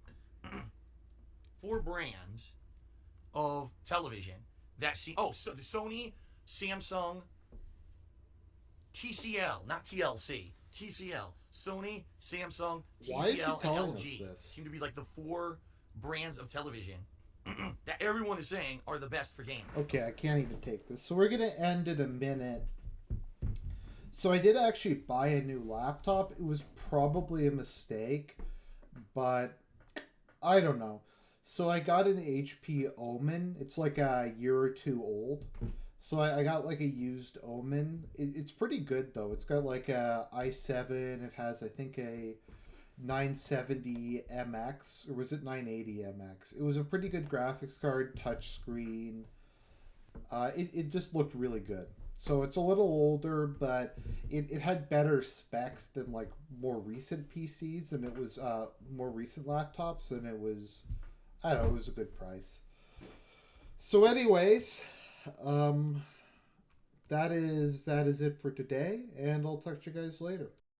4 brands of television that so the Sony, Samsung, TCL, not TLC, TCL, Sony, Samsung, Why is she TCL, telling and us LG this? seem to be like the 4 brands of television that everyone is saying are the best for gaming. Okay, I can't even take this. So we're going to end in a minute. So I did actually buy a new laptop. It was probably a mistake, but I don't know. So I got an HP Omen. It's like a year or 2 old. So I got like a used Omen. It's pretty good though. It's got like a i7. It has, I think, a 970 MX, or was it 980 MX? It was a pretty good graphics card, touch screen. It just looked really good. So it's a little older, but it had better specs than like more recent PCs, and it was more recent laptops, and it was, I don't know, it was a good price. So anyways, that is it for today, and I'll talk to you guys later.